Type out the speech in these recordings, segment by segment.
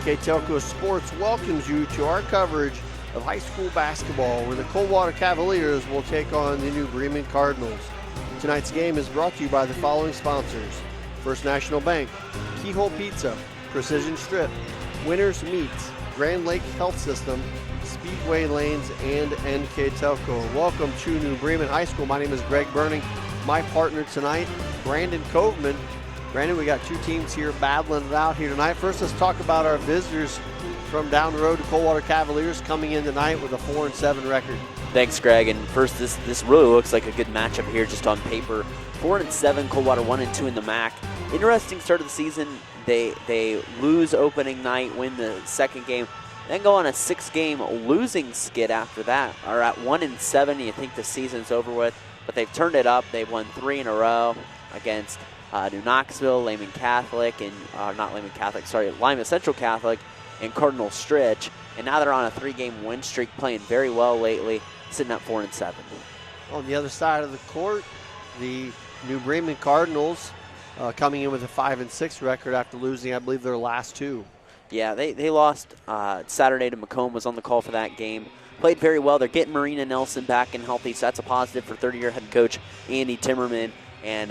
NK Telco Sports welcomes you to our coverage of high school basketball, where the Coldwater Cavaliers will take on the new Bremen Cardinals. Tonight's game is brought to you by the following sponsors: First National Bank, Keyhole Pizza, Precision Strip, Winners Meats, Grand Lake Health System, Speedway Lanes, and NK Telco. Welcome to New Bremen High School. My name is Greg Burning. My partner tonight, Brandon Coveman. Brandon, we got two teams here battling it out here tonight. First, let's talk about our visitors from down the road, the Coldwater Cavaliers, coming in tonight with a 4-7 record. Thanks, Greg. And first, this really looks like a good matchup here just on paper. 4-7, Coldwater 1-2 in the MAC. Interesting start of the season. They lose opening night, win the second game, then go on a 6-game losing skid after that. Are at 1-7. You think the season's over with, but they've turned it up. They've won 3 in a row against New Knoxville, Lima Central Catholic, and Cardinal Stritch. And now they're on a 3-game win streak, playing very well lately, sitting at 4-7. On the other side of the court, the New Bremen Cardinals coming in with a 5-6 record after losing, I believe, their last 2. Yeah, they lost Saturday to Macomb, was on the call for that game. Played very well. They're getting Marina Nelson back and healthy, so that's a positive for 30-year head coach Andy Timmerman. And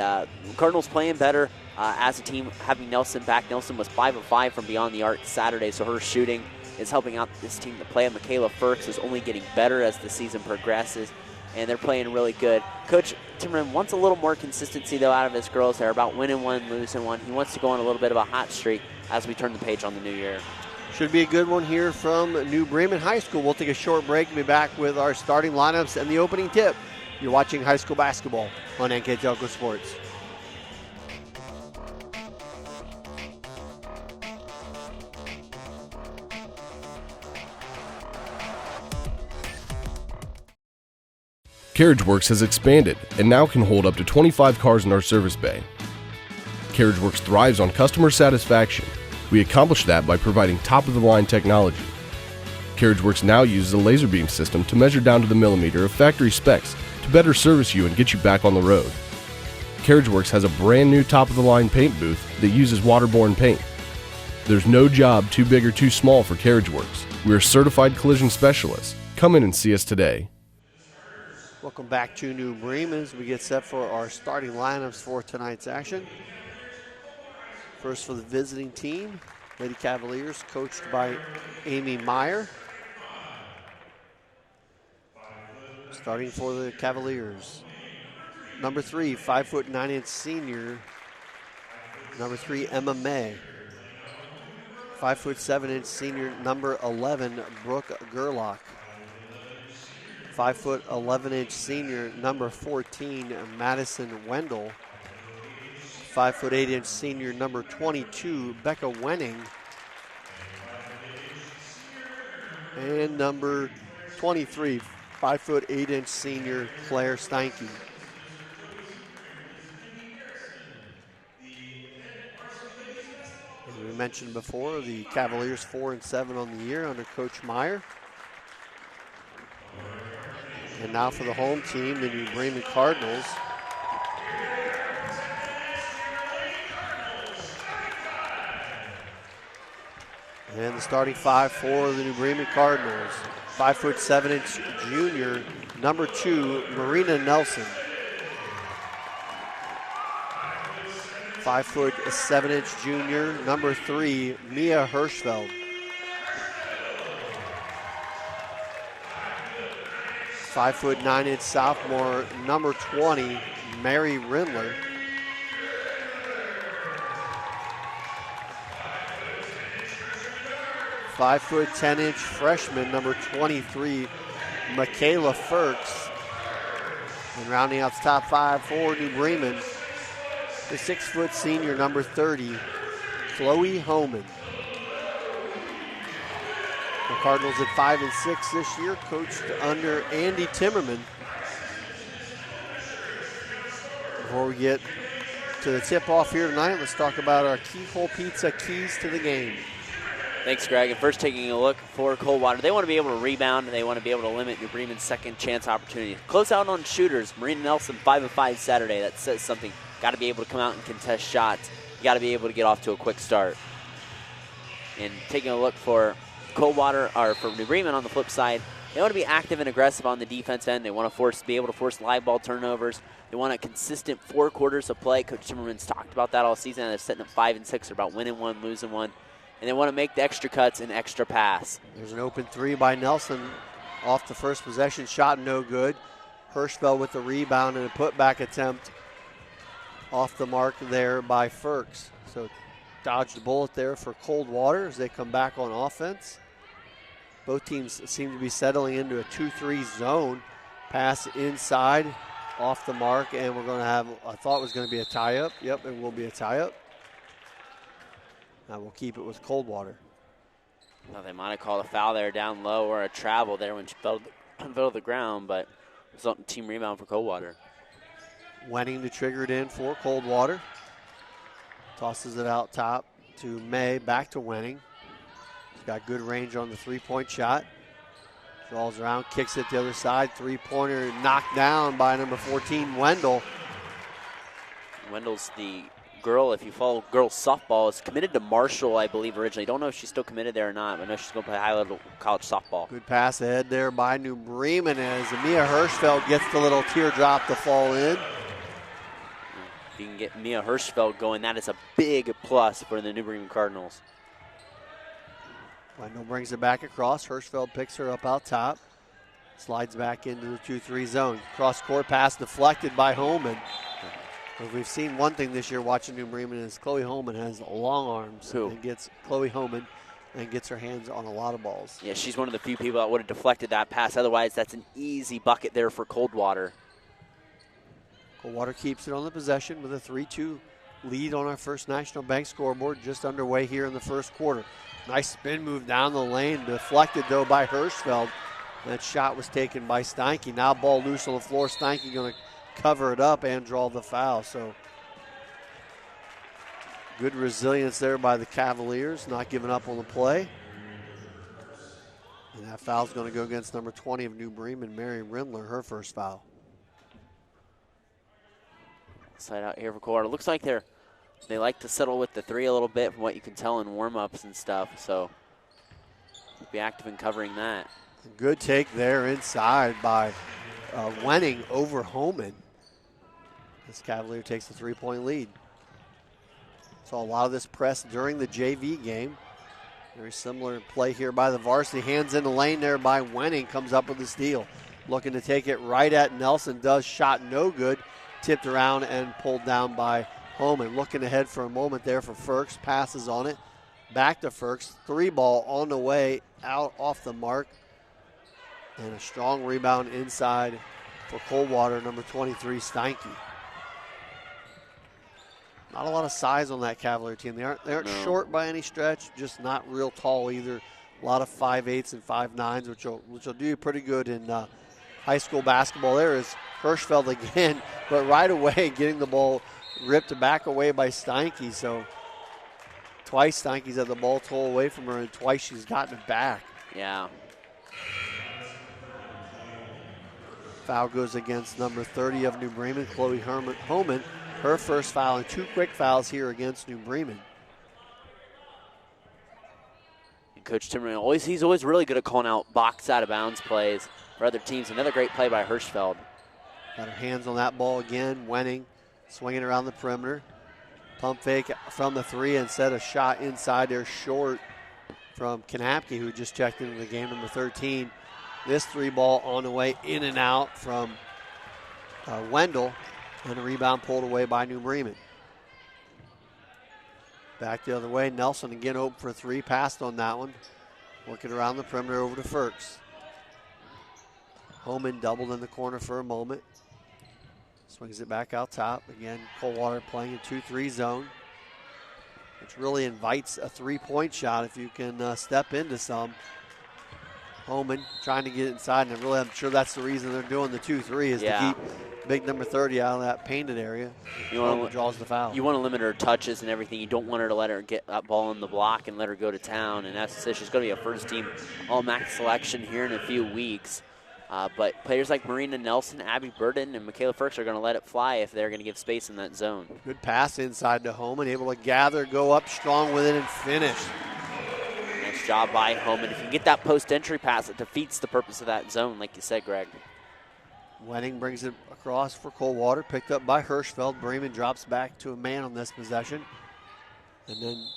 Cardinals playing better as a team, having Nelson back. Nelson was 5 of 5 from beyond the arc Saturday, so her shooting is helping out this team to play. Michaela Firks is only getting better as the season progresses, and they're playing really good. Coach Timmerman wants a little more consistency, though, out of his girls. They're about winning one, losing one. He wants to go on a little bit of a hot streak as we turn the page on the new year. Should be a good one here from New Bremen High School. We'll take a short break and be back with our starting lineups and the opening tip. You're watching high school basketball on NK Telco Sports. CarriageWorks has expanded and now can hold up to 25 cars in our service bay. CarriageWorks thrives on customer satisfaction. We accomplish that by providing top-of-the-line technology. CarriageWorks now uses a laser beam system to measure down to the millimeter of factory specs to better service you and get you back on the road. CarriageWorks has a brand new top-of-the-line paint booth that uses waterborne paint. There's no job too big or too small for CarriageWorks. We're certified collision specialists. Come in and see us today. Welcome back to New Bremen as we get set for our starting lineups for tonight's action. First for the visiting team, Lady Cavaliers, coached by Amy Meyer. Starting for the Cavaliers, number 3, 5'9" senior, number 3, Emma May. 5'7" senior, number 11, Brooke Gerlach. 5'11" senior, number 14, Madison Wendell. 5'8" senior, number 22, Becca Wenning. And number 23, 5'8" senior, Claire Steinke. As we mentioned before, the Cavaliers 4-7 on the year under Coach Meyer. And now for the home team, the New Bremen Cardinals. And the starting 5 for the New Bremen Cardinals. 5'7" junior, number 2, Marina Nelson. 5'7" junior, number 3, Mia Hirschfeld. 5'9" sophomore, number 20, Mary Rindler. 5'10" freshman, number 23, Michaela Firks. And rounding out the top 5 for New Bremen, the 6' senior, number 30, Chloe Homan. The Cardinals at 5-6 this year, coached under Andy Timmerman. Before we get to the tip-off here tonight, let's talk about our Keyhole Pizza keys to the game. Thanks, Greg. And first, taking a look for Coldwater, they want to be able to rebound, and they want to be able to limit New Bremen's second chance opportunity. Close out on shooters. Marina Nelson, 5 of 5 Saturday. That says something. Got to be able to come out and contest shots. You got to be able to get off to a quick start. And taking a look for Coldwater, or for New Bremen on the flip side, they want to be active and aggressive on the defense end. They want to be able to force live ball turnovers. They want a consistent 4 quarters of play. Coach Timmerman's talked about that all season. They're setting up 5 and 6. They're about winning 1, losing 1. And they want to make the extra cuts and extra pass. There's an open 3 by Nelson off the first possession. Shot no good. Hirschfeld with the rebound and a putback attempt off the mark there by Firks. So dodged the bullet there for Coldwater as they come back on offense. Both teams seem to be settling into a 2-3 zone. Pass inside, off the mark, and we're going to have, I thought it was going to be a tie-up. Yep, it will be a tie-up. Now we'll keep it with Coldwater. Well, they might have called a foul there down low or a travel there when she fell to the ground, but resulting team rebound for Coldwater. Wenning to trigger it in for Coldwater. Tosses it out top to May, back to Wenning. He's got good range on the 3-point shot. Draws around, kicks it the other side. 3-pointer knocked down by number 14, Wendell. Wendell's the girl, if you follow girls softball, is committed to Marshall, I believe, originally. Don't know if she's still committed there or not, but I know she's going to play high-level college softball. Good pass ahead there by New Bremen as Mia Hirschfeld gets the little teardrop to fall in. If you can get Mia Hirschfeld going, that is a big plus for the New Bremen Cardinals. Wendell brings it back across. Hirschfeld picks her up out top. Slides back into the 2-3 zone. Cross-court pass deflected by Holman. If we've seen one thing this year watching New Bremen is Chloe Holman has long arms. Who? And gets Chloe Holman and gets her hands on a lot of balls. Yeah, she's one of the few people that would have deflected that pass. Otherwise, that's an easy bucket there for Coldwater. Coldwater keeps it on the possession with a 3-2 lead on our First National Bank scoreboard, just underway here in the first quarter. Nice spin move down the lane, deflected though by Hirschfeld. That shot was taken by Steinke. Now ball loose on the floor. Steinke going to cover it up and draw the foul. So good resilience there by the Cavaliers, not giving up on the play. And that foul's going to go against number 20 of New Bremen, Mary Rindler, her first foul. Side out here for Coldwater. Looks like they like to settle with the 3 a little bit from what you can tell in warm-ups and stuff. So be active in covering that. Good take there inside by Wenning over Holman. This Cavalier takes a 3-point lead. Saw a lot of this press during the JV game. Very similar play here by the Varsity. Hands in the lane there by Wenning. Comes up with the steal. Looking to take it right at Nelson. Does. Shot no good. Tipped around and pulled down by Holman. Looking ahead for a moment there for Firks. Passes on it. Back to Firks. 3-ball on the way out off the mark. And a strong rebound inside for Coldwater, number 23, Steinke. Not a lot of size on that Cavalier team. They aren't short by any stretch, just not real tall either. A lot of 5'8" and 5'9", which will do you pretty good in high school basketball. There is Hirschfeld again, but right away getting the ball ripped back away by Steinke. So twice Steinke's had the ball tore away from her, and twice she's gotten it back. Yeah. Foul goes against number 30 of New Bremen, Chloe Holman. Her first foul, and 2 quick fouls here against New Bremen. And Coach Timmerman, he's always really good at calling out box out of bounds plays for other teams. Another great play by Hirschfeld. Got her hands on that ball again. Wenning swinging around the perimeter. Pump fake from the 3 and set a shot inside there short from Kanapke, who just checked into the game, number 13. This 3-ball on the way in and out from Wendell, and a rebound pulled away by New Bremen. Back the other way, Nelson again open for 3, passed on that one. Working around the perimeter over to Firks. Holman doubled in the corner for a moment. Swings it back out top. Again, Coldwater playing a 2-3 zone, which really invites a 3-point shot if you can step into some. Holman trying to get inside, and really I'm sure that's the reason they're doing the 2-3 is to keep big number 30 out of that painted area. Draws the foul. You want to limit her touches and everything. You don't want her to let her get that ball in the block and let her go to town. And that's she's going to be a first-team All-MAC selection here in a few weeks. But players like Marina Nelson, Abby Burden, and Michaela Firks are going to let it fly if they're going to give space in that zone. Good pass inside to Holman, able to gather, go up strong with it, and finish. job by Homan. If you can get that post entry pass, it defeats the purpose of that zone, like you said, Greg. Wenning brings it across for Coldwater, picked up by Hirschfeld. Bremen drops back to a man on this possession. And then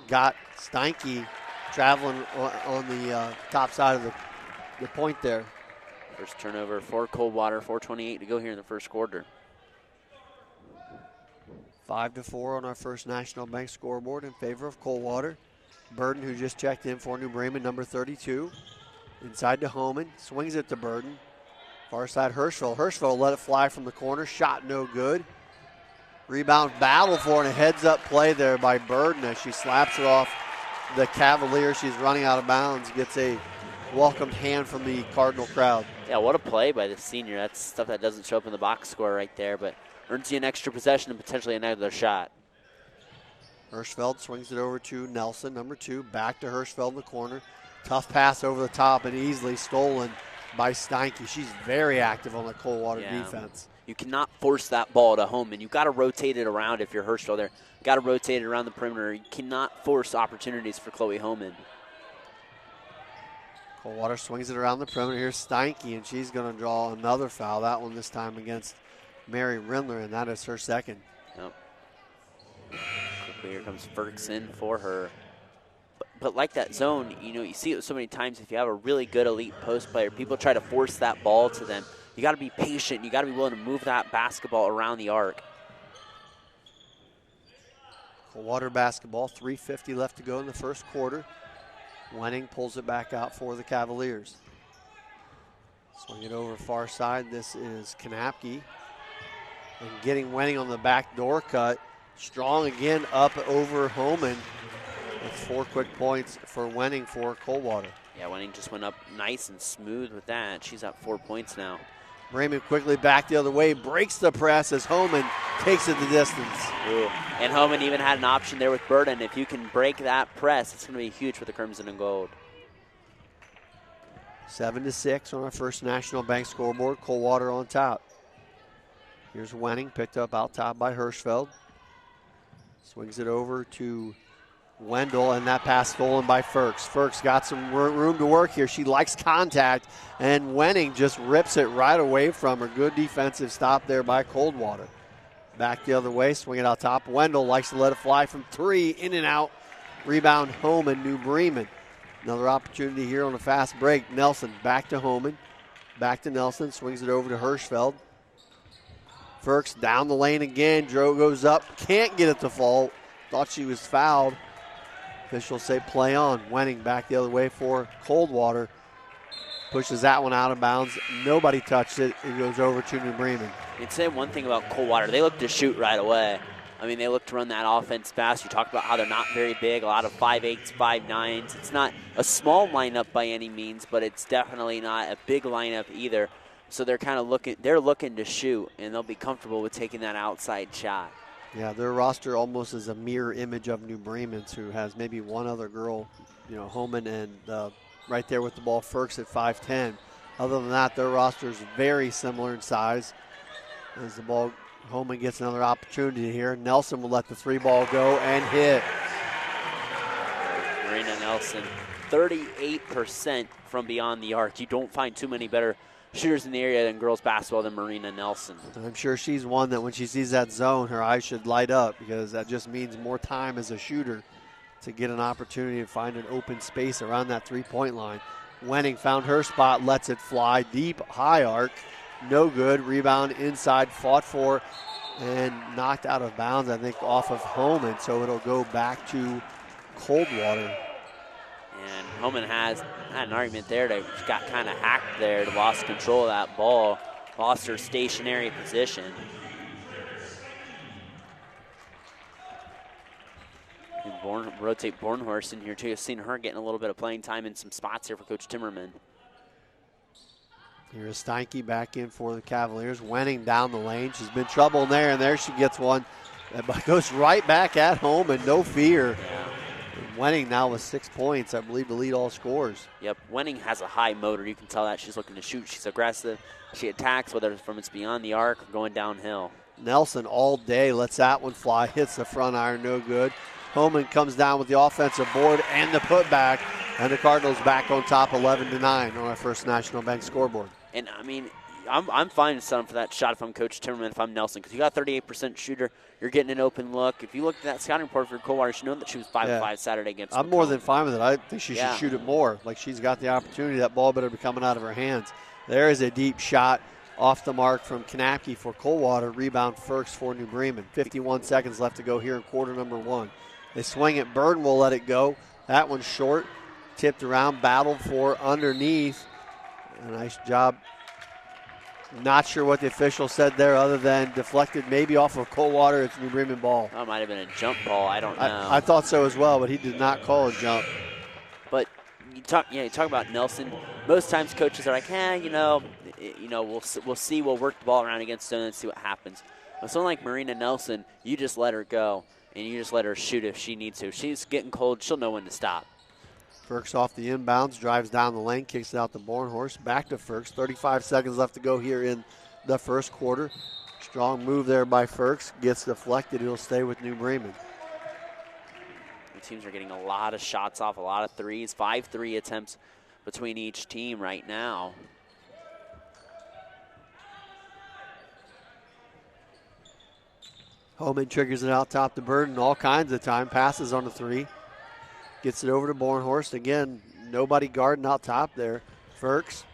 got Steinke traveling on the top side of the point there. First turnover for Coldwater, 4:28 to go here in the first quarter. 5-4 on our First National Bank scoreboard in favor of Coldwater. Burden, who just checked in for New Bremen, number 32. Inside to Homan, swings it to Burden. Far side Hirschfeld. Hirschfeld let it fly from the corner, shot no good. Rebound battle for and a heads-up play there by Burden as she slaps it off the Cavalier. She's running out of bounds, gets a welcomed hand from the Cardinal crowd. Yeah, what a play by the senior. That's stuff that doesn't show up in the box score right there, but earns you an extra possession and potentially another shot. Hirschfeld swings it over to Nelson, number 2. Back to Hirschfeld in the corner. Tough pass over the top and easily stolen by Steinke. She's very active on the Coldwater defense. You cannot force that ball to Homan. You've got to rotate it around if you're Hirschfeld there. Got to rotate it around the perimeter. You cannot force opportunities for Chloe Homan. Coldwater swings it around the perimeter. Here's Steinke, and she's going to draw another foul. That one this time against Mary Rindler, and that is her second. Yep. Quickly, here comes Ferguson for her. But like that zone, you see it so many times. If you have a really good elite post player, people try to force that ball to them. You got to be patient. You got to be willing to move that basketball around the arc. Coldwater basketball, 3:50 left to go in the first quarter. Wenning pulls it back out for the Cavaliers. Swing it over far side. This is Kanapke. And getting Wenning on the back door cut. Strong again up over Homan. With 4 quick points for Wenning for Coldwater. Yeah, Wenning just went up nice and smooth with that. She's up 4 points now. Bremen quickly back the other way, breaks the press as Homan takes it the distance. Ooh. And Homan even had an option there with Burden. If you can break that press, it's going to be huge for the Crimson and Gold. 7-6 on our First National Bank scoreboard. Coldwater on top. Here's Wenning, picked up out top by Hirschfeld. Swings it over to Wendell, and that pass stolen by Ferks. Ferks got some room to work here. She likes contact, and Wenning just rips it right away from her. Good defensive stop there by Coldwater. Back the other way, swing it out top. Wendell likes to let it fly from 3, in and out. Rebound Homan, New Bremen. Another opportunity here on a fast break. Nelson back to Homan. Back to Nelson, swings it over to Hirschfeld. Ferks down the lane again. Joe goes up, can't get it to fall. Thought she was fouled. Officials say play on. Wenning back the other way for Coldwater. Pushes that one out of bounds. Nobody touched it. It goes over to New Bremen. You'd say one thing about Coldwater. They look to shoot right away. I mean, they look to run that offense fast. You talked about how they're not very big. A lot of 5'8", 5'9". It's not a small lineup by any means, but it's definitely not a big lineup either. So they're kind of looking to shoot, and they'll be comfortable with taking that outside shot. Yeah, their roster almost is a mirror image of New Bremen's, who has maybe one other girl, Homan, and right there with the ball, Ferks at 5'10". Other than that, their roster is very similar in size. As the ball, Homan gets another opportunity here. Nelson will let the 3-ball go and hit. Marina Nelson, 38% from beyond the arc. You don't find too many better shooters in the area than girls basketball than Marina Nelson. I'm sure she's one that when she sees that zone, her eyes should light up, because that just means more time as a shooter to get an opportunity to find an open space around that 3-point line. Wenning found her spot, lets it fly deep, high arc, no good. Rebound inside, fought for, and knocked out of bounds, I think, off of Homan, so it'll go back to Coldwater. And Homan had an argument there. She got kind of hacked there, lost control of that ball, lost her stationary position. Rotate Bornhorst in here too. I've seen her getting a little bit of playing time in some spots here for Coach Timmerman. Here's Steinke back in for the Cavaliers. Wenning down the lane. She's been trouble in there, and there she gets one. That goes right back at home, and no fear. Yeah. Wenning now with 6 points, I believe, to lead all scores. Yep, Wenning has a high motor. You can tell that. She's looking to shoot. She's aggressive. She attacks, whether it's from it's beyond the arc or going downhill. Nelson all day lets that one fly, hits the front iron, no good. Homan comes down with the offensive board and the putback, and the Cardinals back on top 11-9 on our First National Bank scoreboard. And, I mean, I'm fine with setting for that shot if I'm Coach Timmerman, if I'm Nelson, because you got a 38% shooter. You're getting an open look. If you look at that scouting report for Coldwater, you should know that she was 5-5 Saturday against I'm McComb. more than fine with it. I think she should shoot it more. Like, she's got the opportunity. That ball better be coming out of her hands. There is a deep shot off the mark from Kanapke for Coldwater. Rebound Firks for New Bremen. 51 seconds left to go here in quarter number 1. They swing it. Burden will let it go. That one's short. Tipped around, battled for underneath. A nice job. Not sure what the official said there other than deflected maybe off of Coldwater. It's New Bremen ball. That might have been a jump ball. I don't know. I thought so as well, but he did not call a jump. But you talk about Nelson. Most times coaches are like, we'll see. We'll work the ball around against them and see what happens. But someone like Marina Nelson, you just let her go and you just let her shoot if she needs to. If she's getting cold, she'll know when to stop. Firks off the inbounds, drives down the lane, kicks it out to Bornhorst. Back to Firks. 35 seconds left to go here in the first quarter. Strong move there by Firks. Gets deflected. He'll stay with New Bremen. The teams are getting a lot of shots off, a lot of threes. 5 3 attempts between each team right now. Homan triggers it out top to Burden all kinds of time. Passes on the 3. Gets it over to Bornhorst. Again, nobody guarding out top there. Firks,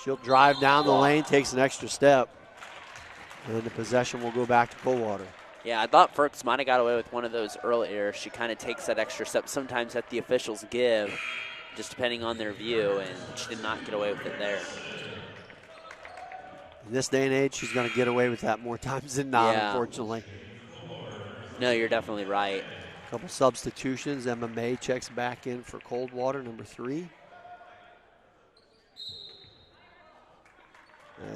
she'll drive down the lane, takes an extra step. And the possession will go back to Coldwater. Yeah, I thought Firks might have got away with one of those earlier. She kind of takes that extra step sometimes that the officials give, just depending on their view, and she did not get away with it there. In this day and age, she's going to get away with that more times than not, unfortunately. No, you're definitely right. Couple substitutions. Emma May checks back in for Coldwater, number 3.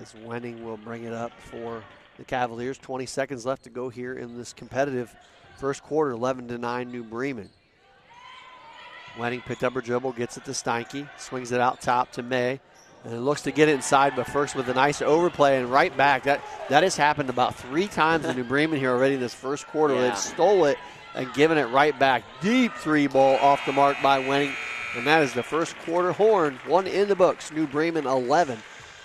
As Wenning will bring it up for the Cavaliers. 20 seconds left to go here in this competitive first quarter. 11-9 New Bremen. Wenning picked up her dribble, gets it to Steinke, swings it out top to May, and it looks to get it inside, but Firks with a nice overplay and right back. That has happened about 3 times in New Bremen here already in this first quarter. Yeah. They've stole it and given it right back. Deep 3 ball off the mark by Wenning. And that is the first quarter horn. 1 in the books. New Bremen 11.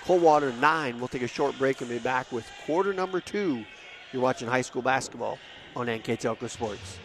Coldwater 9. We'll take a short break and be back with quarter number 2. You're watching high school basketball on NK Telco Sports.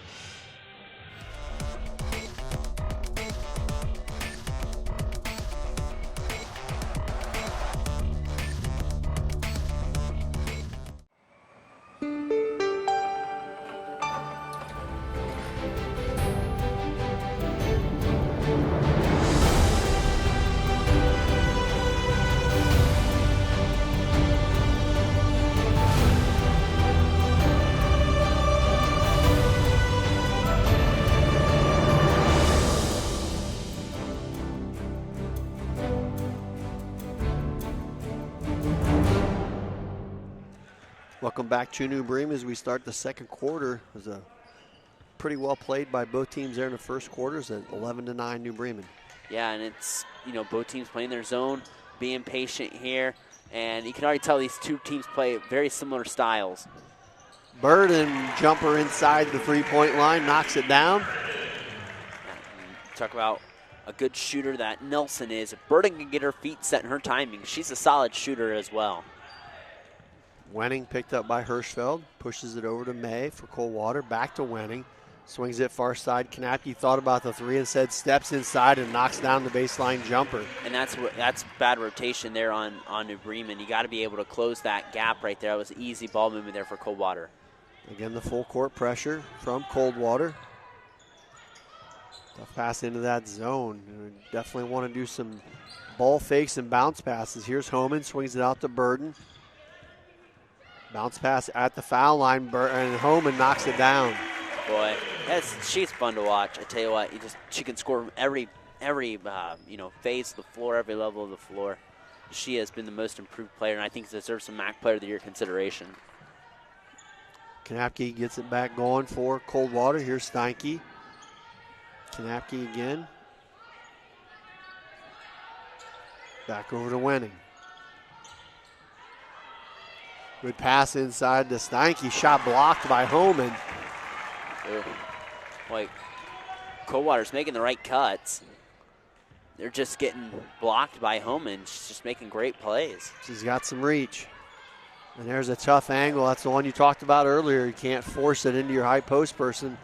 Welcome back to New Bremen as we start the second quarter. It was a pretty well played by both teams there in the first quarters at 11-9 New Bremen. Yeah, and it's, both teams playing their zone, being patient here, and you can already tell these two teams play very similar styles. Burden jumper inside the three-point line, knocks it down. Talk about a good shooter that Nelson is. If Burden can get her feet set in her timing, she's a solid shooter as well. Wenning picked up by Hirschfeld, pushes it over to May for Coldwater, back to Wenning, swings it far side. Kanapke thought about the 3 and said steps inside and knocks down the baseline jumper. And that's bad rotation there on New Bremen. You got to be able to close that gap right there. That was easy ball movement there for Coldwater. Again, the full court pressure from Coldwater. Tough pass into that zone. Definitely want to do some ball fakes and bounce passes. Here's Homan, swings it out to Burden. Bounce pass at the foul line, and Homan knocks it down. Boy, she's fun to watch. I tell you what, she can score from every phase of the floor, every level of the floor. She has been the most improved player, and I think deserves some MAC Player of the Year consideration. Kanapke gets it back going for Coldwater. Here's Steinke. Kanapke again. Back over to Wenning. Good pass inside to Steinke. Shot blocked by Homan. Boy, Coldwater's making the right cuts. They're just getting blocked by Homan. She's just making great plays. She's got some reach. And there's a tough angle. That's the one you talked about earlier. You can't force it into your high post person.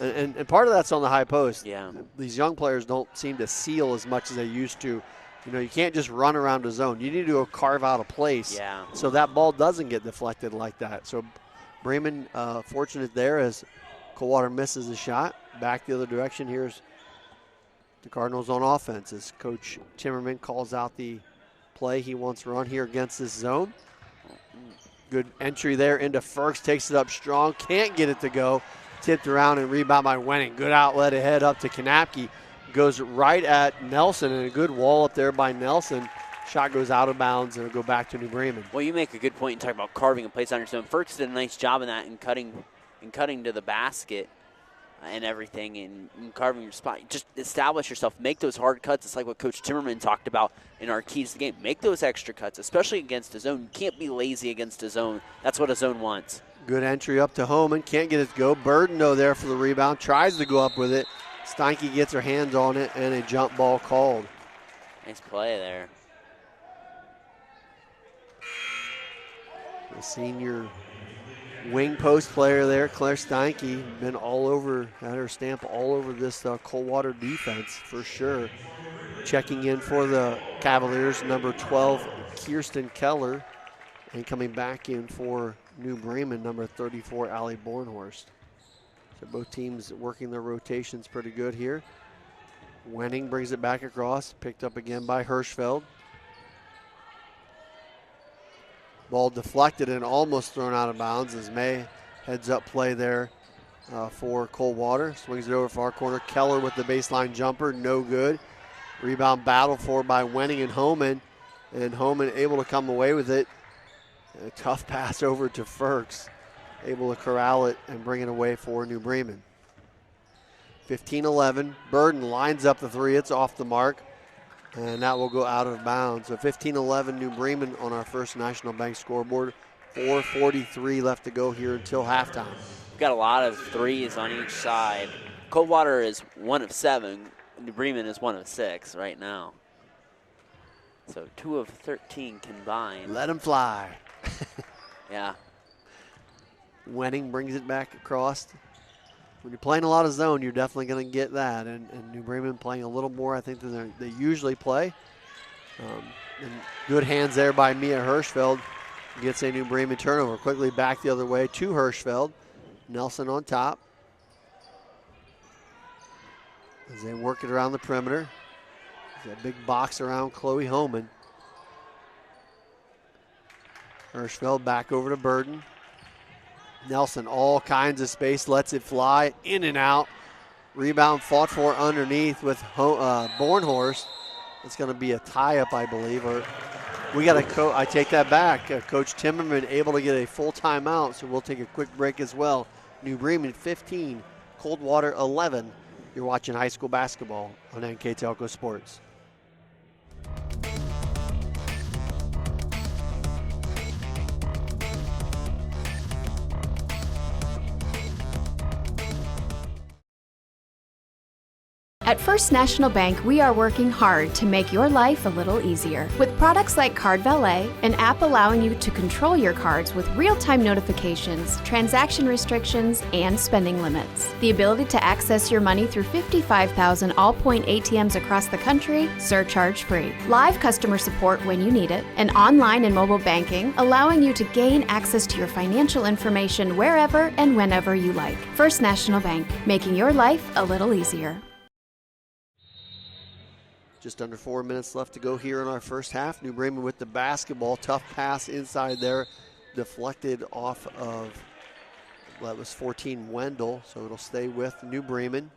And part of that's on the high post. Yeah. These young players don't seem to seal as much as they used to. You know, you can't just run around the zone. You need to go carve out a place so that ball doesn't get deflected like that. So Bremen fortunate there as Coldwater misses the shot. Back the other direction. Here's the Cardinals on offense as Coach Timmerman calls out the play he wants run here against this zone. Good entry there into Ferks, takes it up strong, can't get it to go. Tipped around and rebound by Wenning. Good outlet ahead up to Kanapke. Goes right at Nelson, and a good wall up there by Nelson. Shot goes out of bounds, and it'll go back to New Bremen. Well, you make a good point in talking about carving a place on your zone. Ferks did a nice job in that and cutting to the basket and everything and carving your spot. Just establish yourself. Make those hard cuts. It's like what Coach Timmerman talked about in our keys to the game. Make those extra cuts, especially against a zone. You can't be lazy against a zone. That's what a zone wants. Good entry up to Homan. Can't get it to go. Burden, though, there for the rebound. Tries to go up with it. Steinke gets her hands on it, and a jump ball called. Nice play there. The senior wing post player there, Claire Steinke, been all over, had her stamp all over this Coldwater defense for sure. Checking in for the Cavaliers, number 12, Kirsten Keller, and coming back in for New Bremen, number 34, Allie Bornhorst. So both teams working their rotations pretty good here. Wenning brings it back across, picked up again by Hirschfeld. Ball deflected and almost thrown out of bounds as May heads up play there for Coldwater. Swings it over far corner. Keller with the baseline jumper, no good. Rebound battle for by Wenning and Homan. And Homan able to come away with it. A tough pass over to Ferks. Able to corral it and bring it away for New Bremen. 15-11. Burden lines up the three. It's off the mark. And that will go out of bounds. So 15-11 New Bremen on our first National Bank scoreboard. 4:43 left to go here until halftime. We've got a lot of threes on each side. Coldwater is 1 of 7. New Bremen is 1 of 6 right now. So 2 of 13 combined. Let them fly. Yeah. Wenning brings it back across. When you're playing a lot of zone, you're definitely going to get that. And New Bremen playing a little more, I think, than they usually play. And good hands there by Mia Hirschfeld. Gets a New Bremen turnover. Quickly back the other way to Hirschfeld. Nelson on top. As they work it around the perimeter. There's that big box around Chloe Homan. Hirschfeld back over to Burden. Nelson, all kinds of space, lets it fly, in and out. Rebound fought for underneath with Bornhorst. It's going to be a tie-up, I believe. Or we got a I take that back. Coach Timmerman able to get a full timeout, so we'll take a quick break as well. New Bremen 15, Coldwater 11. You're watching high school basketball on NK Telco Sports. At First National Bank, we are working hard to make your life a little easier. With products like Card Valet, an app allowing you to control your cards with real-time notifications, transaction restrictions, and spending limits. The ability to access your money through 55,000 all-point ATMs across the country, surcharge-free. Live customer support when you need it, and online and mobile banking, allowing you to gain access to your financial information wherever and whenever you like. First National Bank, making your life a little easier. Just under 4 minutes left to go here in our first half. New Bremen with the basketball. Tough pass inside there. Deflected off of, that was 14 Wendell, so it'll stay with New Bremen.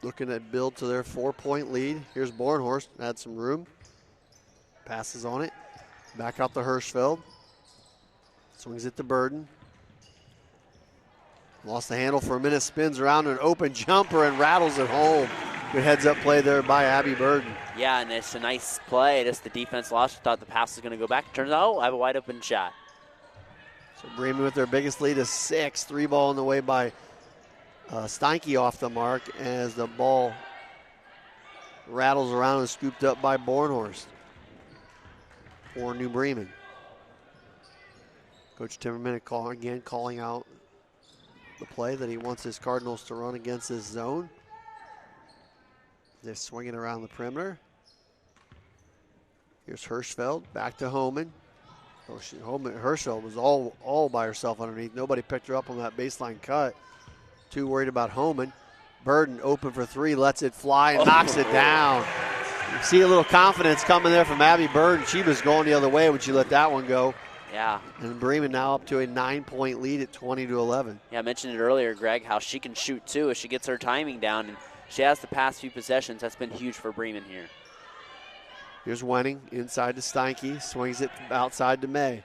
Looking at build to their 4-point lead. Here's Bornhorst, had some room. Passes on it. Back out to Hirschfeld. Swings it to Burden. Lost the handle for a minute, spins around an open jumper and rattles it home. Good heads-up play there by Abby Burden. Yeah, and it's a nice play. Just the defense lost. Thought the pass was going to go back. Turns out, I have a wide-open shot. So Bremen with their biggest lead is 6. 3 ball in the way by Steinke off the mark as the ball rattles around and scooped up by Bornhorst for New Bremen. Coach Timmerman calling out the play that he wants his Cardinals to run against this zone. They're swinging around the perimeter. Here's Hirschfeld back to Homan. Hirschfeld was all by herself underneath. Nobody picked her up on that baseline cut. Too worried about Homan. Burden open for three, lets it fly and knocks it down. You see a little confidence coming there from Abby Burden. She was going the other way when she let that one go. Yeah. And Bremen now up to a 9-point lead at 20-11. Yeah, I mentioned it earlier, Greg, how she can shoot too if she gets her timing down. And she has the past few possessions. That's been huge for Bremen here. Here's Wenning inside to Steinke. Swings it outside to May.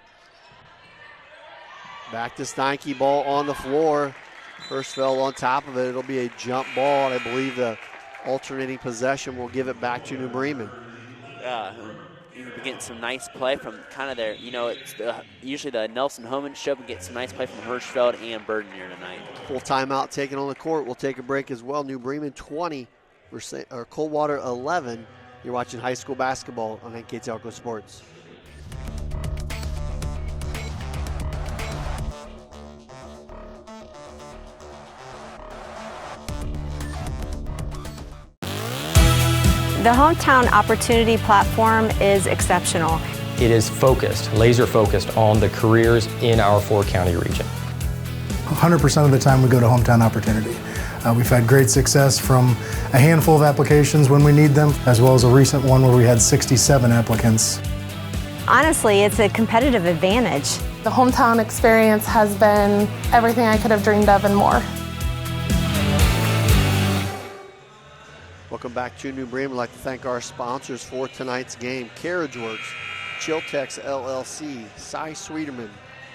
Back to Steinke, ball on the floor. Hirschfeld on top of it. It'll be a jump ball, and I believe the alternating possession will give it back to New Bremen. Yeah, you've been getting some nice play from kind of there. You know, it's usually the Nelson Homan show, but get some nice play from Hirschfeld and Burden here tonight. Full timeout taken on the court. We'll take a break as well. New Bremen 20, or Coldwater 11. You're watching high school basketball on NK Telco Sports. The Hometown Opportunity Platform is exceptional. It is focused, laser focused on the careers in our four-county region. 100% of the time we go to Hometown Opportunity. We've had great success from a handful of applications when we need them, as well as a recent one where we had 67 applicants. Honestly, it's a competitive advantage. The Hometown experience has been everything I could have dreamed of and more. Welcome back to New Bremen. I'd like to thank our sponsors for tonight's game. Carriage Works, Chiltex LLC, Cy Sweeterman,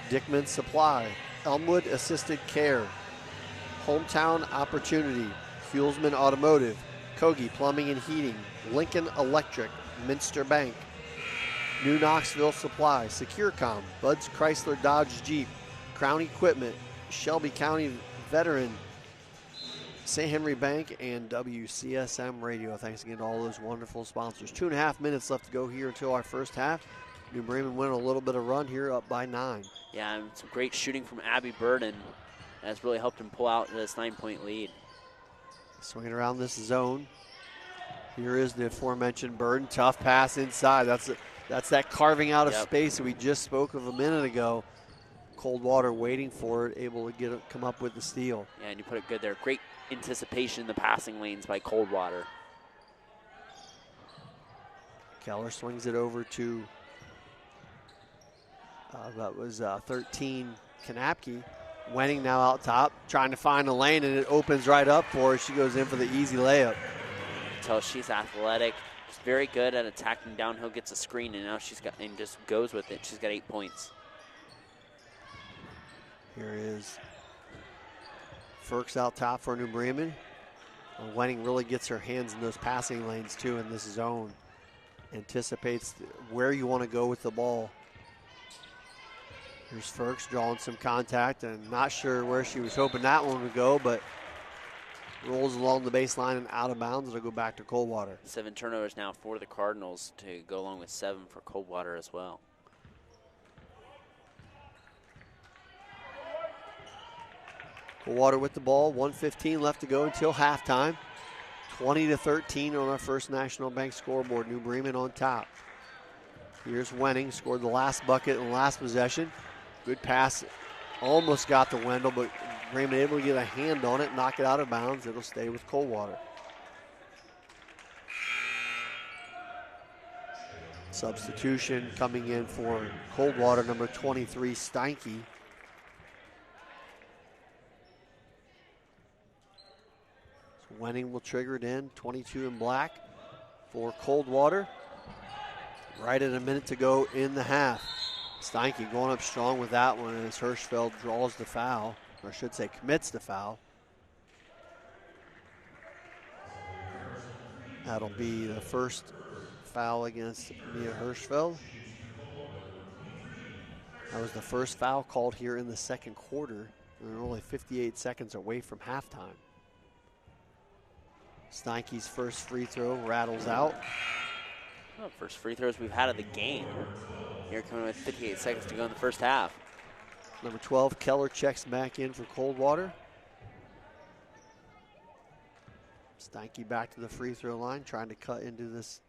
Dickman Supply, Elmwood Assisted Care, Hometown Opportunity, Fuelsman Automotive, Kogi Plumbing and Heating, Lincoln Electric, Minster Bank, New Knoxville Supply, SecureCom, Bud's Chrysler Dodge Jeep, Crown Equipment, Shelby County Veteran, St. Henry Bank, and WCSM Radio. Thanks again to all those wonderful sponsors. 2.5 minutes left to go here until our first half. New Bremen went a little bit of run here, up by 9. Yeah, and some great shooting from Abby Burden has really helped him pull out this 9-point lead. Swinging around this zone. Here is the aforementioned Burden. Tough pass inside. That's that carving out of space that we just spoke of a minute ago. Coldwater waiting for it, able to come up with the steal. Yeah, and you put it good there. Great anticipation in the passing lanes by Coldwater. Keller swings it over to, that was 13, Kanapke. Wenning now out top, trying to find a lane, and it opens right up for her. She goes in for the easy layup. Until she's athletic, she's very good at attacking downhill, gets a screen, and now she's got and just goes with it. She's got 8 points. Here is Firks out top for New Bremen. Wenning really gets her hands in those passing lanes too in this zone. Anticipates where you want to go with the ball. Here's Firks drawing some contact, and not sure where she was hoping that one would go, but rolls along the baseline and out of bounds. It'll go back to Coldwater. 7 turnovers now for the Cardinals to go along with 7 for Coldwater as well. Coldwater with the ball, 1:15 left to go until halftime. 20-13 on our First National Bank scoreboard. New Bremen on top. Here's Wenning, scored the last bucket in the last possession. Good pass, almost got to Wendell, but Bremen able to get a hand on it, knock it out of bounds. It'll stay with Coldwater. Substitution coming in for Coldwater, number 23, Steinke. Wenning will trigger it in, 22 in black for Coldwater. Right at a minute to go in the half. Steinke going up strong with that one as Hirschfeld draws the foul, or I should say commits the foul. That'll be the first foul against Mia Hirschfeld. That was the first foul called here in the second quarter They're only 58 seconds away from halftime. Steinke's first free throw rattles out. Well, first free throws we've had of the game. Here coming with 58 seconds to go in the first half. Number 12, Keller checks back in for Coldwater. Steinke back to the free throw line, trying to cut into this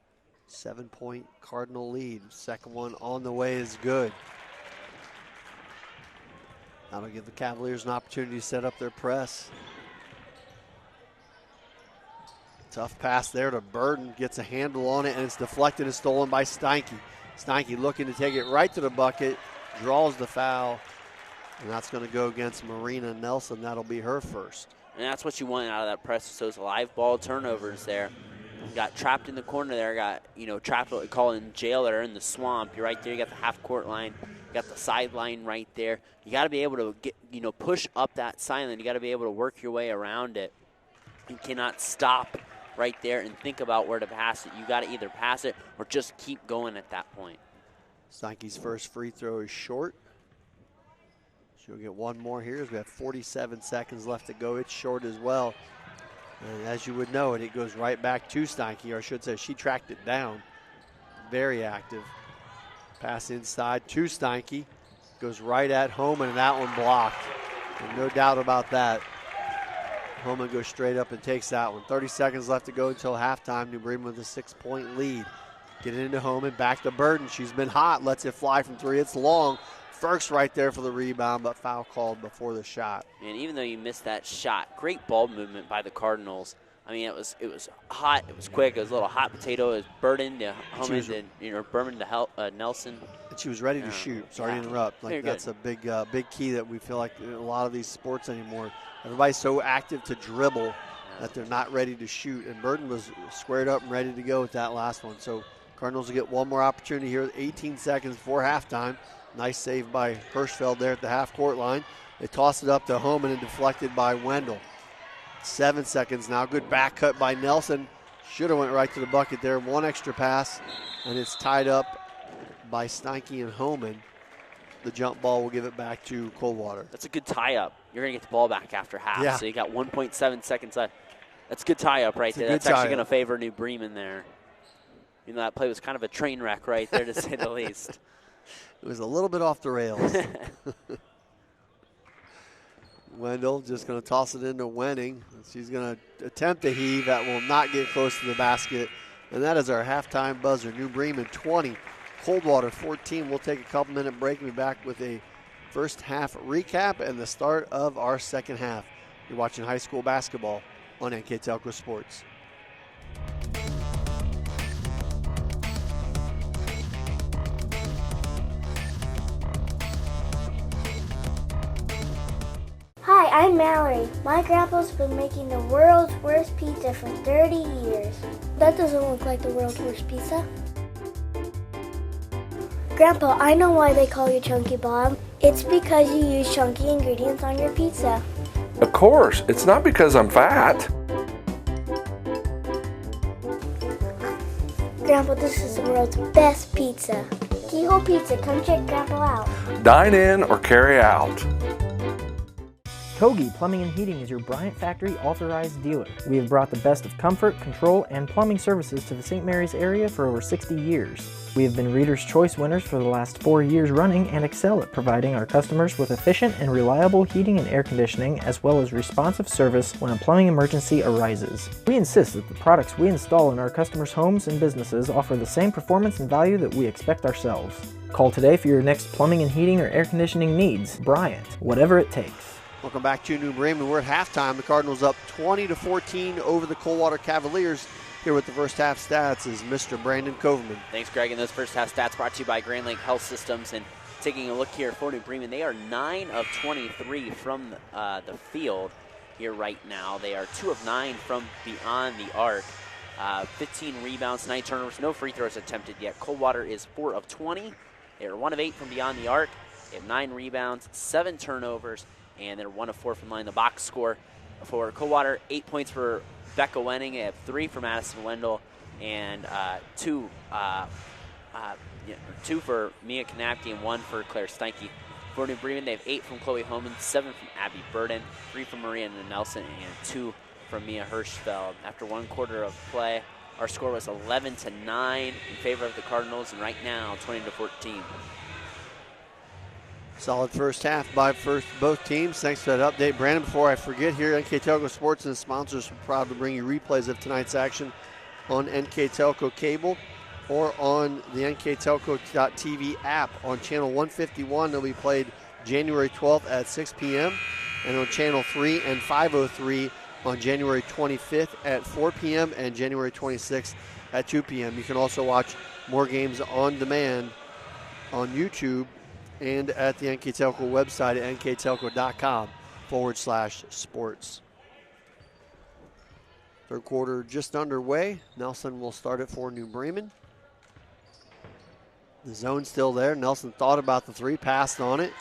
7-point Cardinal lead. Second one on the way is good. That'll give the Cavaliers an opportunity to set up their press. Tough pass there to Burden, gets a handle on it, and it's deflected and stolen by Steinke. Steinke looking to take it right to the bucket, draws the foul, and that's going to go against Marina Nelson. That'll be her first. And that's what you want out of that press, those live ball turnovers there. You got trapped in the corner there, got, trapped what we call in jail there in the swamp. You're right there, you got the half-court line, you got the sideline right there. You got to be able to get, push up that sideline. You got to be able to work your way around it. You cannot stop right there and think about where to pass it. You got to either pass it or just keep going at that point. Steinke's first free throw is short. She'll get one more here as we have 47 seconds left to go. It's short as well. And as you would know it goes right back to Steinke, or I should say she tracked it down. Very active. Pass inside to Steinke. Goes right at Homan, and that one blocked. And no doubt about that. Homan goes straight up and takes that one. 30 seconds left to go until halftime. New Bremen with a 6-point lead. Get it into Homan, back to Burden. She's been hot, lets it fly from three. It's long. Ferk's right there for the rebound, but foul called before the shot. And even though you missed that shot, great ball movement by the Cardinals. I mean, it was hot, it was quick, it was a little hot potato. It was Burden to Homan, and Berman to Nelson. And she was ready to shoot. Sorry to interrupt. That's a big key that we feel like in a lot of these sports anymore. Everybody's so active to dribble that they're not ready to shoot. And Burden was squared up and ready to go with that last one. So Cardinals will get one more opportunity here with 18 seconds before halftime. Nice save by Hirschfeld there at the half-court line. They toss it up to Homan and deflected by Wendell. 7 seconds now. Good back cut by Nelson. Should have went right to the bucket there. One extra pass, and it's tied up by Steinke and Homan. The jump ball will give it back to Coldwater. That's a good tie-up. You're going to get the ball back after half. Yeah. So you got 1.7 seconds left. That's a good tie-up right there. That's actually going to favor New Bremen there. That play was kind of a train wreck right there, to say the least. It was a little bit off the rails. Wendell just going to toss it into Wenning. She's going to attempt a heave that will not get close to the basket. And that is our halftime buzzer. New Bremen 20, Coldwater 14. We'll take a couple-minute break and be back with a first half recap and the start of our second half. You're watching high school basketball on NK Telco Sports. Hi, I'm Mallory. My grandpa's been making the world's worst pizza for 30 years. That doesn't look like the world's worst pizza. Grandpa, I know why they call you Chunky Bob. It's because you use chunky ingredients on your pizza. Of course, it's not because I'm fat. Grandpa, this is the world's best pizza. Keyhole Pizza, come check Grandpa out. Dine in or carry out. Kogi Plumbing and Heating is your Bryant Factory authorized dealer. We have brought the best of comfort, control, and plumbing services to the St. Mary's area for over 60 years. We have been Reader's Choice winners for the last 4 years running and excel at providing our customers with efficient and reliable heating and air conditioning, as well as responsive service when a plumbing emergency arises. We insist that the products we install in our customers' homes and businesses offer the same performance and value that we expect ourselves. Call today for your next plumbing and heating or air conditioning needs. Bryant, whatever it takes. Welcome back to New Bremen. We're at halftime. The Cardinals up 20-14 over the Coldwater Cavaliers. Here with the first half stats is Mr. Brandon Coverman. Thanks, Greg. And those first half stats brought to you by Grand Lake Health Systems. And taking a look here for New Bremen, they are 9 of 23 from the field here right now. They are 2 of 9 from beyond the arc. 15 rebounds, 9 turnovers, no free throws attempted yet. Coldwater is 4 of 20. They are 1 of 8 from beyond the arc. They have 9 rebounds, 7 turnovers, and they're 1 of 4 from line. The box score for Coldwater, 8 points for Becca Wenning. They have 3 for Madison Wendell, and 2 for Mia Kanapke and 1 for Claire Steinke. For New Bremen, they have 8 from Chloe Homan, 7 from Abby Burden, 3 from Maria Nelson, and 2 from Mia Hirschfeld. After 1 quarter of play, our score was 11-9 in favor of the Cardinals, and right now 20-14. Solid first half by both teams. Thanks for that update, Brandon. Before I forget here, NK Telco Sports and sponsors are proud to bring you replays of tonight's action on NK Telco Cable or on the nktelco.tv app. On channel 151, they'll be played January 12th at 6 p.m. and on channel 3 and 503 on January 25th at 4 p.m. and January 26th at 2 p.m. You can also watch more games on demand on YouTube and at the NK Telco website at nktelco.com/sports. Third quarter just underway. Nelson will start it for New Bremen. The zone's still there. Nelson thought about the 3, passed on it,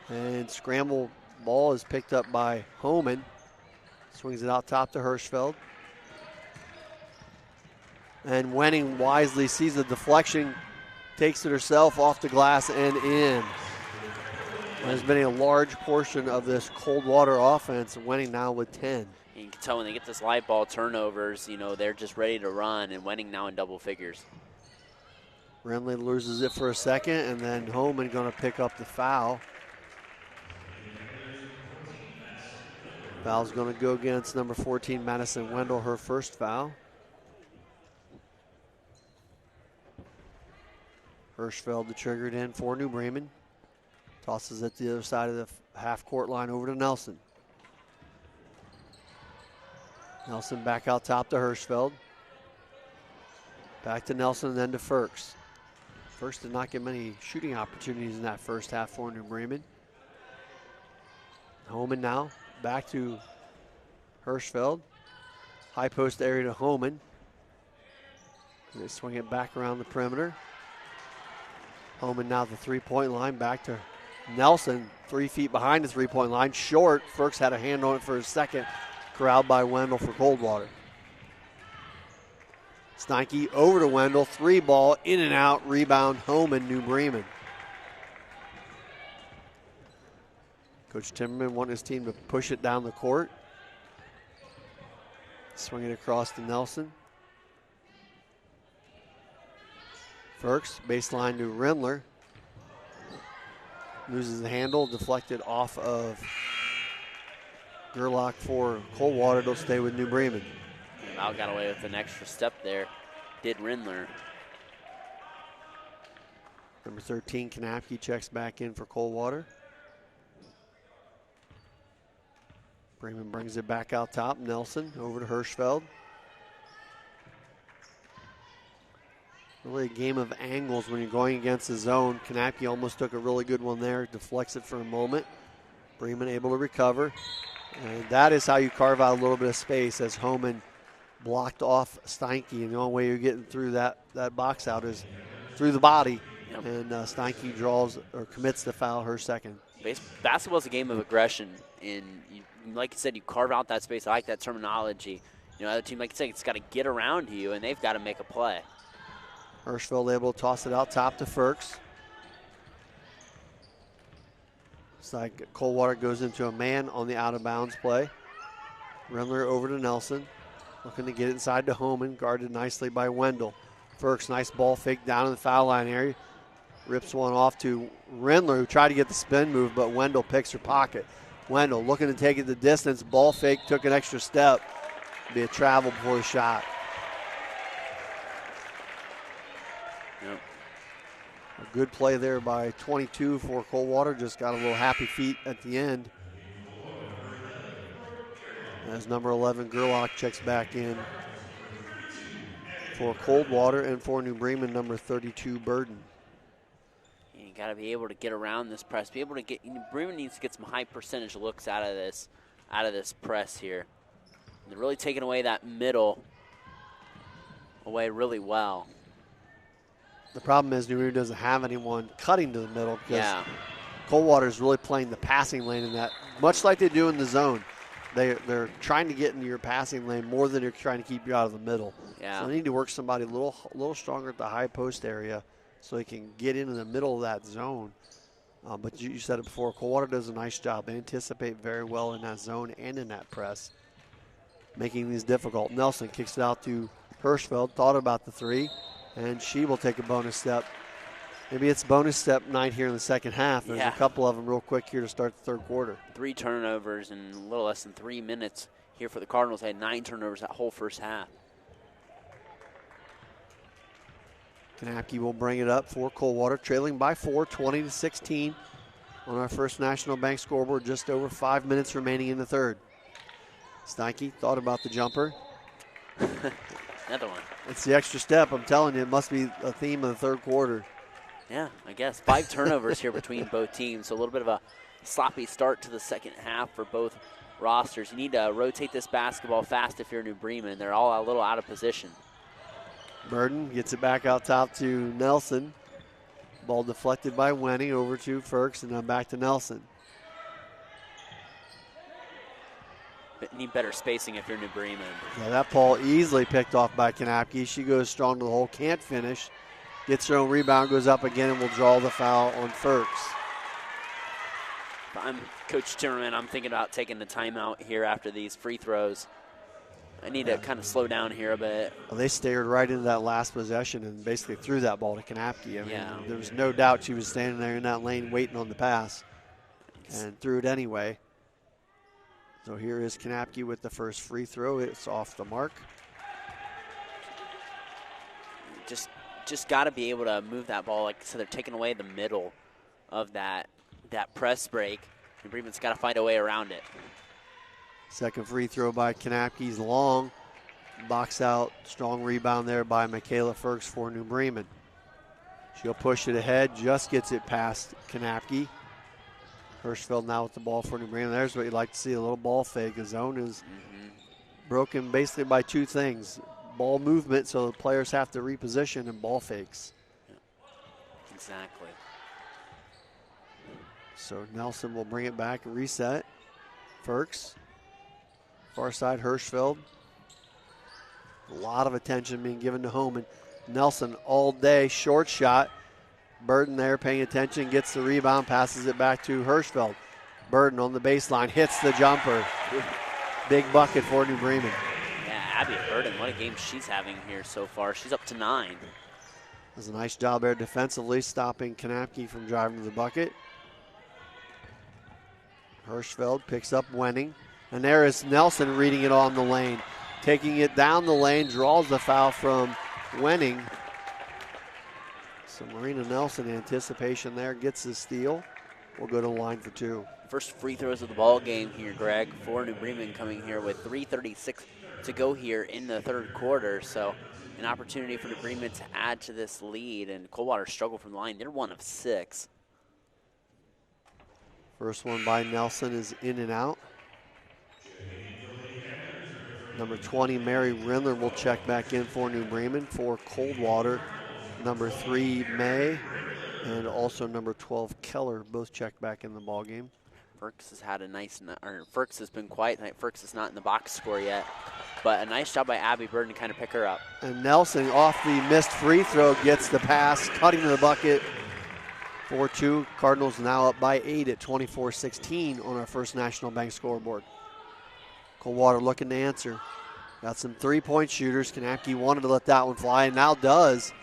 and scramble ball is picked up by Homan. Swings it out top to Hirschfeld. And Wenning wisely sees the deflection, takes it herself off the glass and in. There's been a large portion of this Coldwater offense, Wenning now with 10. You can tell when they get this live ball turnovers, they're just ready to run, and Wenning now in double figures. Renly loses it for a second, and then Homan going to pick up the foul. Foul's going to go against number 14, Madison Wendell, her first foul. Hirschfeld, the triggered in for New Bremen. Tosses at the other side of the half-court line over to Nelson. Nelson back out top to Hirschfeld. Back to Nelson and then to Firks. Firks did not get many shooting opportunities in that first half for New Bremen. Homan now back to Hirschfeld. High post area to Homan. They swing it back around the perimeter. Homan now the three-point line, back to Nelson, 3 feet behind the three-point line. Short, Firks had a hand on it for a second. Corralled by Wendell for Coldwater. Steinke over to Wendell, 3 ball, in and out, rebound, Homan, New Bremen. Coach Timmerman wanted his team to push it down the court. Swing it across to Nelson. Firks, baseline to Rindler. Loses the handle, deflected off of Gerlach for Coldwater. It'll stay with New Bremen. Mal got away with an extra step there. Did Rindler. Number 13, Kanapke, checks back in for Coldwater. Bremen brings it back out top. Nelson over to Hirschfeld. Really a game of angles when you're going against the zone. Kanapke almost took a really good one there. Deflects it for a moment. Bremen able to recover. And that is how you carve out a little bit of space, as Homan blocked off Steinke. And the only way you're getting through that box out is through the body. Yep. And Steinke draws or commits the foul, her second. Basketball is a game of aggression. And like you said, you carve out that space. I like that terminology. Other team, like you said, it's got to get around you, and they've got to make a play. Hirschfeld able to toss it out top to Firks. It's like Coldwater goes into a man on the out-of-bounds play. Rindler over to Nelson. Looking to get inside to Homan, guarded nicely by Wendell. Firks, nice ball fake down in the foul line area. Rips one off to Rindler, who tried to get the spin move, but Wendell picks her pocket. Wendell looking to take it the distance. Ball fake, took an extra step. Be a travel before the shot. Yep. A good play there by 22 for Coldwater. Just got a little happy feet at the end. As number 11, Gerlach, checks back in for Coldwater, and for New Bremen, number 32, Burden. You got to be able to get around this press. Be able to get. Bremen needs to get some high percentage looks out of this press here. They're really taking away that middle away really well. The problem is New Bremen doesn't have anyone cutting to the middle, because Coldwater is really playing the passing lane in that, much like they do in the zone. They're trying to get into your passing lane more than they're trying to keep you out of the middle. Yeah. So they need to work somebody a little stronger at the high post area so they can get into the middle of that zone But you said it before, Coldwater does a nice job. They anticipate very well in that zone and in that press, making these difficult. Nelson kicks it out to Hirschfeld, thought about the three, and she will take a bonus step. Maybe it's bonus step night here in the second half. There's a couple of them real quick here to start the third quarter. 3 turnovers in a little less than 3 minutes here for the Cardinals. They had 9 turnovers that whole first half. Kanapke will bring it up for Coldwater, trailing by 4, 20-16 on our First National Bank scoreboard. Just over 5 minutes remaining in the third. Steinke thought about the jumper. Another one. It's the extra step. I'm telling you, it must be a theme of the third quarter. Yeah, I guess. 5 turnovers here between both teams, so a little bit of a sloppy start to the second half for both rosters. You need to rotate this basketball fast if you're New Bremen. They're all a little out of position. Burden gets it back out top to Nelson. Ball deflected by Wenning over to Ferks and then back to Nelson. But need better spacing if you're New Bremen. Yeah, that ball easily picked off by Kanapke. She goes strong to the hole, can't finish. Gets her own rebound, goes up again, and will draw the foul on Ferks. I'm Coach Timmerman. I'm thinking about taking the timeout here after these free throws. I need to kind of slow down here a bit. Well, they stared right into that last possession and basically threw that ball to Kanapke. I mean, there was no doubt she was standing there in that lane waiting on the pass and threw it anyway. So here is Kanapke with the first free throw. It's off the mark. Just got to be able to move that ball. Like so, they're taking away the middle of that press break. And Bremen's got to find a way around it. Second free throw by Kanapke's long. Box out, strong rebound there by Michaela Ferks for New Bremen. She'll push it ahead, just gets it past Kanapke. Hirschfeld now with the ball for New Bremen. There's what you'd like to see, a little ball fake. The zone is broken basically by 2 things. Ball movement, so the players have to reposition, and ball fakes. Exactly. So Nelson will bring it back, reset. Ferks. Far side, Hirschfeld. A lot of attention being given to Homan. Nelson all day, short shot. Burden there paying attention, gets the rebound, passes it back to Hirschfeld. Burden on the baseline, hits the jumper. Big bucket for New Bremen. Yeah, Abby Burden, what a game she's having here so far. She's up to 9. Does a nice job there defensively, stopping Kanapke from driving to the bucket. Hirschfeld picks up Wenning. And there is Nelson reading it on the lane. Taking it down the lane, draws the foul from Wenning. So Marina Nelson, anticipation there, gets the steal. We'll go to the line for 2. First free throws of the ball game here, Greg, for New Bremen, coming here with 3:36 to go here in the third quarter. So an opportunity for New Bremen to add to this lead, and Coldwater struggled from the line. They're 1 of 6. First one by Nelson is in and out. Number 20, Mary Rindler, will check back in for New Bremen. For Coldwater, number 3, May, and also number 12, Keller, both checked back in the ball game. Ferks has had a Ferks has been quiet tonight. Ferks is not in the box score yet, but a nice job by Abby Burden to kind of pick her up. And Nelson, off the missed free throw, gets the pass, cutting to the bucket. 4-2. Cardinals now up by 8 at 24-16 on our First National Bank scoreboard. Coldwater looking to answer. Got some 3-point shooters. Kanapke wanted to let that one fly and now does.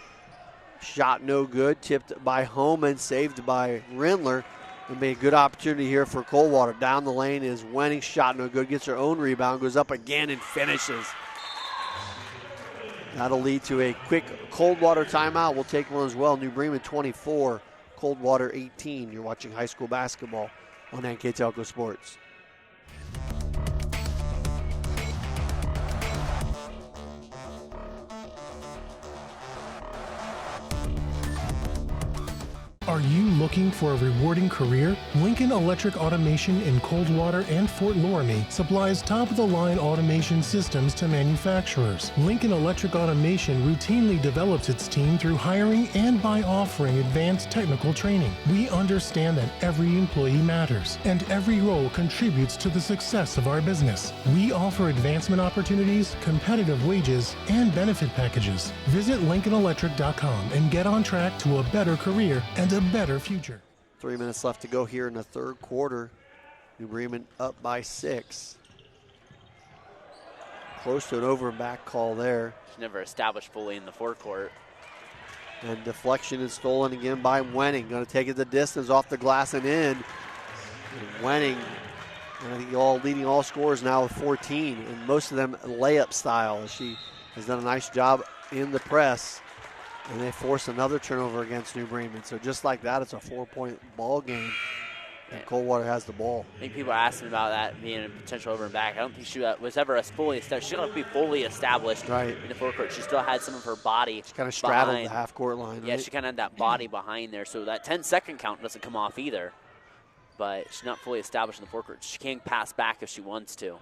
Shot no good. Tipped by Homan, saved by Rindler. And be a good opportunity here for Coldwater. Down the lane is Wenning. Shot no good. Gets her own rebound. Goes up again and finishes. That'll lead to a quick Coldwater timeout. We'll take one as well. New Bremen 24, Coldwater 18. You're watching high school basketball on NK Telco Sports. Are you looking for a rewarding career? Lincoln Electric Automation in Coldwater and Fort Loramie supplies top-of-the-line automation systems to manufacturers. Lincoln Electric Automation routinely develops its team through hiring and by offering advanced technical training. We understand that every employee matters, and every role contributes to the success of our business. We offer advancement opportunities, competitive wages, and benefit packages. Visit LincolnElectric.com and get on track to a better career and a better future. 3 minutes left to go here in the third quarter. New Bremen up by 6. Close to an over and back call there. She's never established fully in the forecourt. And deflection is stolen again by Wenning. Going to take it the distance off the glass and in. And Wenning, I think leading all scorers now with 14, and most of them layup style. She has done a nice job in the press, and they force another turnover against New Bremen. So just like that, it's a 4-point ball game, and Coldwater has the ball. I think people are asking about that being a potential over and back. I don't think she was ever a fully established. She don't be fully established in the forecourt. She still had some of her body. She kind of straddled the half-court line. Yeah, she kind of had that body behind there, so that 10-second count doesn't come off either. But she's not fully established in the forecourt. She can pass back if she wants to.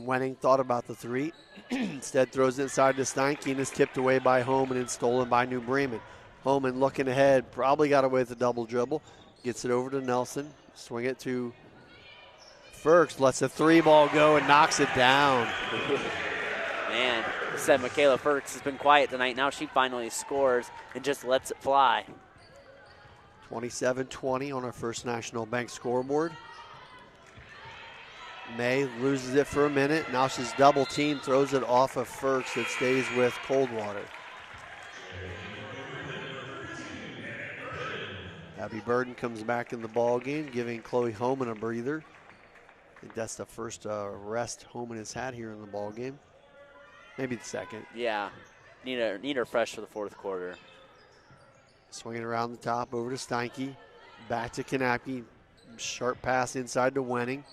Wenning thought about the three. Instead throws it inside to Steinke and is tipped away by Homan and stolen by New Bremen. Homan looking ahead, probably got away with a double dribble. Gets it over to Nelson. Swing it to Ferks. Lets the 3-ball go and knocks it down. Man, I said Michaela Ferks has been quiet tonight. Now she finally scores and just lets it fly. 27-20 on our First National Bank scoreboard. May loses it for a minute. Now she's double teamed, throws it off of Ferks. It stays with Coldwater. Abby Burden comes back in the ball game, giving Chloe Homan a breather. I think that's the first rest Homan has had here in the ball game. Maybe the second. Yeah, need her fresh for the fourth quarter. Swinging around the top over to Steinke. Back to Kanapke. Sharp pass inside to Wenning.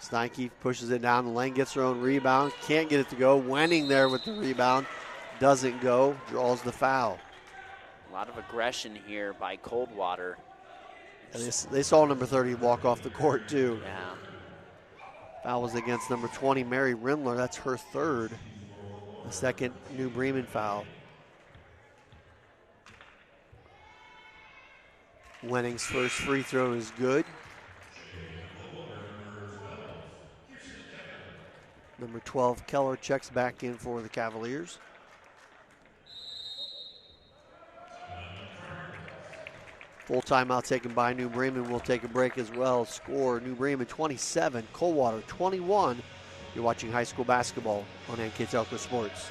Steinke pushes it down the lane, gets her own rebound. Can't get it to go. Wenning there with the rebound. Doesn't go. Draws the foul. A lot of aggression here by Coldwater. They saw number 30 walk off the court too. Yeah. Foul was against number 20, Mary Rindler. That's her third. The second New Bremen foul. Wenning's first free throw is good. Number 12, Keller, checks back in for the Cavaliers. Full timeout taken by New Bremen. We'll take a break as well. Score, New Bremen 27, Coldwater 21. You're watching high school basketball on NK Telco Sports.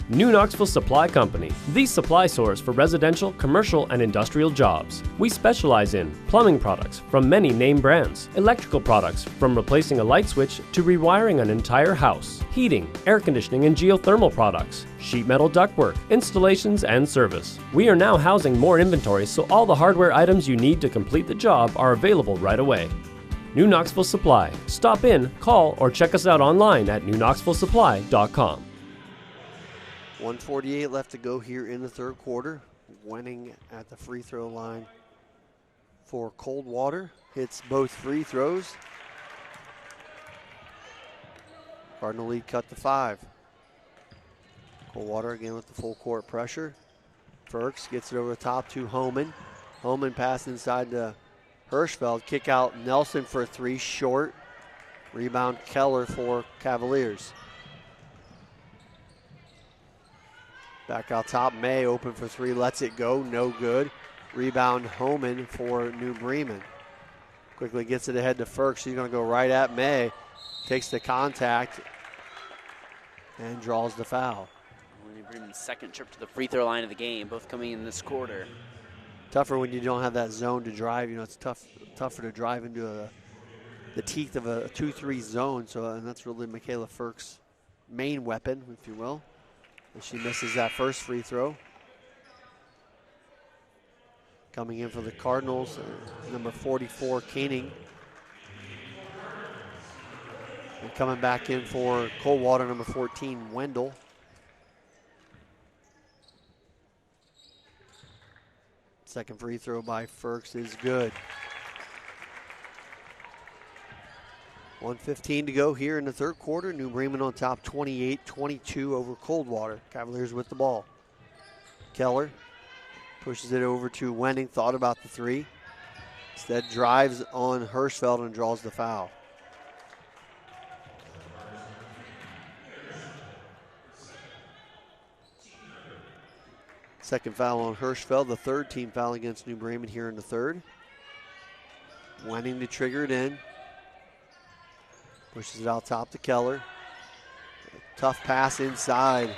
New Knoxville Supply Company, the supply source for residential, commercial, and industrial jobs. We specialize in plumbing products from many name brands, electrical products from replacing a light switch to rewiring an entire house, heating, air conditioning, and geothermal products, sheet metal ductwork, installations, and service. We are now housing more inventory, so all the hardware items you need to complete the job are available right away. New Knoxville Supply. Stop in, call, or check us out online at newknoxvillesupply.com. 1:48 left to go here in the third quarter. Wenning at the free throw line for Coldwater. Hits both free throws. Cardinal lead cut to 5. Coldwater again with the full court pressure. Ferks gets it over the top to Homan. Homan pass inside to Hirschfeld. Kick out Nelson for a 3, short. Rebound Keller for Cavaliers. Back out top, May open for 3, lets it go, no good. Rebound Homan for New Bremen. Quickly gets it ahead to Ferks. She's going to go right at May. Takes the contact and draws the foul. New Bremen's second trip to the free throw line of the game, both coming in this quarter. Tougher when you don't have that zone to drive. You know, it's tougher to drive into the teeth of a 2-3 zone. So, and that's really Michaela Ferks' main weapon, if you will. And she misses that first free throw. Coming in for the Cardinals, number 44, Koenig. And coming back in for Coldwater, number 14, Wendell. Second free throw by Ferks is good. 1:15 to go here in the third quarter. New Bremen on top 28-22 over Coldwater. Cavaliers with the ball. Keller pushes it over to Wenning. Thought about the 3. Instead drives on Hirschfeld and draws the foul. Second foul on Hirschfeld, the third team foul against New Bremen here in the third. Wenning to trigger it in. Pushes it out top to Keller. Tough pass inside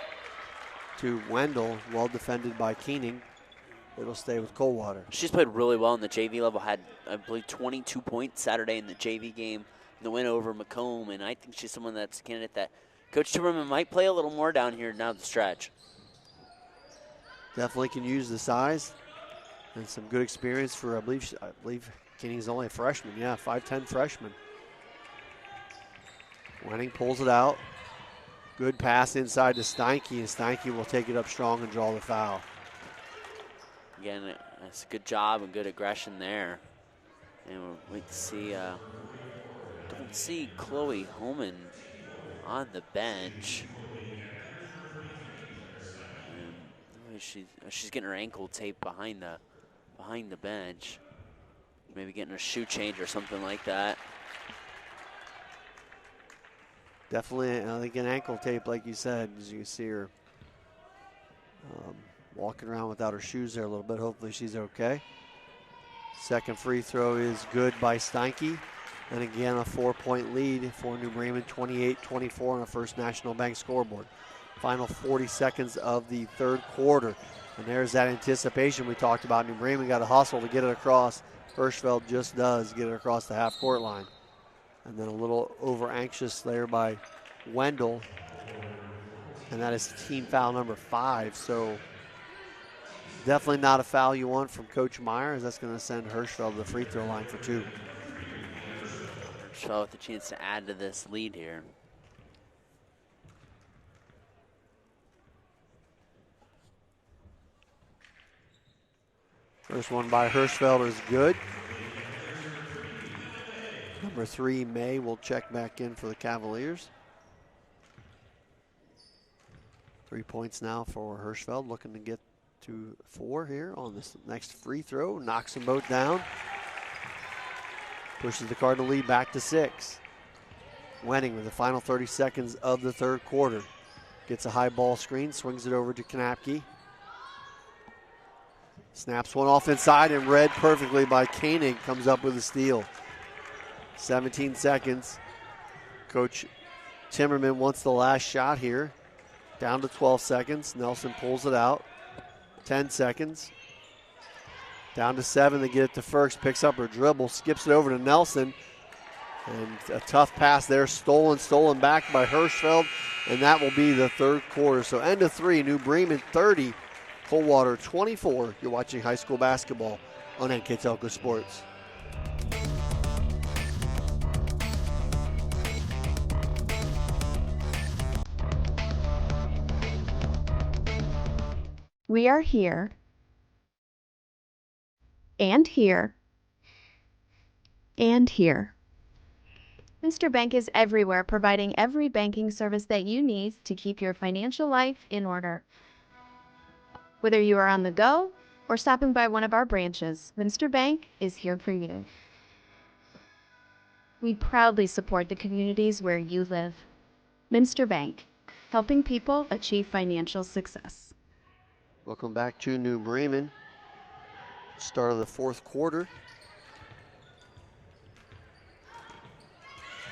to Wendell, well defended by Keening. It'll stay with Coldwater. She's played really well in the JV level, had, I believe, 22 points Saturday in the JV game, the win over Macomb, and I think she's someone that's a candidate that Coach Timmerman might play a little more down here down the stretch. Definitely can use the size and some good experience for, I believe Keening's only a freshman. Yeah, 5'10" freshman. Wenning pulls it out. Good pass inside to Steinke, and Steinke will take it up strong and draw the foul. Again, that's a good job and good aggression there. And we'll wait to see, don't see Chloe Homan on the bench. And she's getting her ankle taped behind the bench. Maybe getting a shoe change or something like that. Definitely, I think an ankle tape, like you said, as you can see her walking around without her shoes there a little bit. Hopefully she's okay. Second free throw is good by Steinke. And again, a 4-point lead for New Bremen, 28-24 on a First National Bank scoreboard. Final 40 seconds of the third quarter. And there's that anticipation we talked about. New Bremen got a hustle to get it across. Hirschfeld just does get it across the half-court line. And then a little over-anxious there by Wendell. And that is team foul number 5. So definitely not a foul you want from Coach Meyer, as that's going to send Hirschfeld to the free throw line for 2. Hirschfeld with a chance to add to this lead here. First one by Hirschfeld is good. Number 3, May, will check back in for the Cavaliers. 3 points now for Hirschfeld, looking to get to 4 here on this next free throw. Knocks them both down. Pushes the Cardinal lead back to 6. Wenning with the final 30 seconds of the third quarter. Gets a high ball screen, swings it over to Knapke. Snaps one off inside and read perfectly by Koenig. Comes up with a steal. 17 seconds. Coach Timmerman wants the last shot here. Down to 12 seconds. Nelson pulls it out. 10 seconds. Down to 7 to get it to Firks. Picks up her dribble. Skips it over to Nelson. And a tough pass there. Stolen back by Hirschfeld. And that will be the third quarter. So end of 3. New Bremen 30. Coldwater 24. You're watching high school basketball on NK Telco Sports. We are here, and here, and here. Mr. Bank is everywhere, providing every banking service that you need to keep your financial life in order. Whether you are on the go or stopping by one of our branches, Minster Bank is here for you. We proudly support the communities where you live. Minster Bank, helping people achieve financial success. Welcome back to New Bremen. Start of the fourth quarter.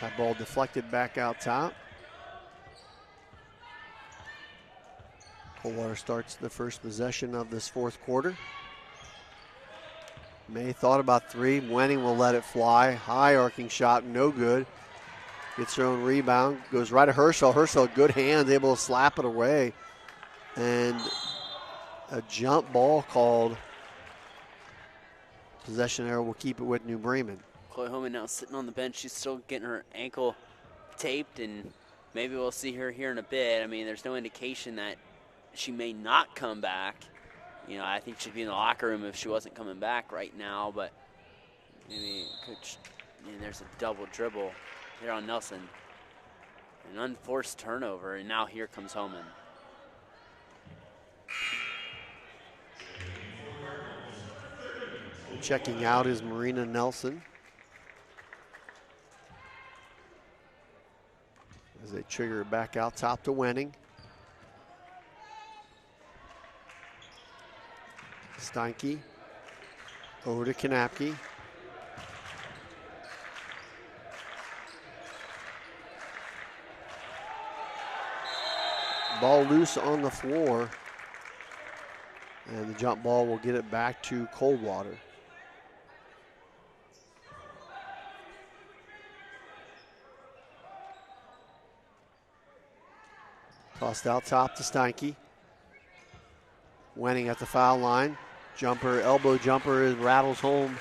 That ball deflected back out top. Coldwater starts the first possession of this fourth quarter. May thought about 3. Wenning will let it fly. High arcing shot, no good. Gets her own rebound. Goes right to Hirschfeld. Hirschfeld, good hands, able to slap it away. And a jump ball called. Possession error will keep it with New Bremen. Chloe Homan now sitting on the bench. She's still getting her ankle taped, and maybe we'll see her here in a bit. I mean, there's no indication that she may not come back. You know, I think she'd be in the locker room if she wasn't coming back right now, but maybe Coach, there's a double dribble here on Nelson. An unforced turnover, and now here comes Homan. Checking out is Marina Nelson. As they trigger it back out top to Wenning. Steinke over to Kanapke. Ball loose on the floor, and the jump ball will get it back to Coldwater. Tossed out top to Steinke. Wenning at the foul line. Jumper, elbow jumper, rattles home.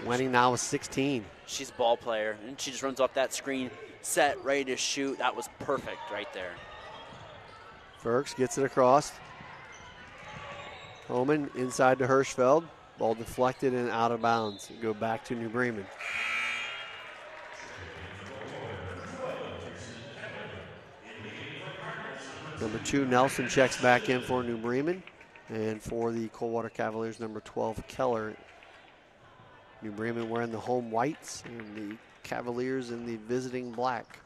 Wenning now with 16. She's a ball player, and she just runs off that screen, set, ready to shoot. That was perfect right there. Ferks gets it across. Homan inside to Hirschfeld. Ball deflected and out of bounds. Go back to New Bremen. Number 2, Nelson checks back in for New Bremen. And for the Coldwater Cavaliers, number 12, Keller. New Bremen wearing the home whites and the Cavaliers in the visiting black.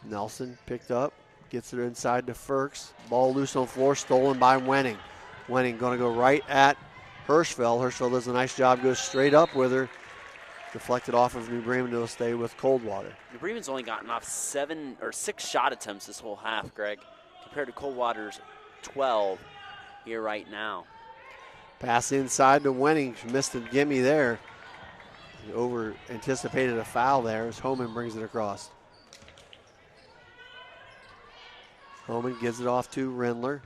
Nelson picked up, gets it inside to Ferks. Ball loose on the floor, stolen by Wenning. Wenning going to go right at Hirschfeld. Hirschfeld does a nice job, goes straight up with her. Deflected off of New Bremen, to stay with Coldwater. New Bremen's only gotten off 6 shot attempts this whole half, Greg, compared to Coldwater's 12 here right now. Pass inside to Wenning. She missed a gimme there. Over anticipated a foul there as Homan brings it across. Homan gives it off to Rindler.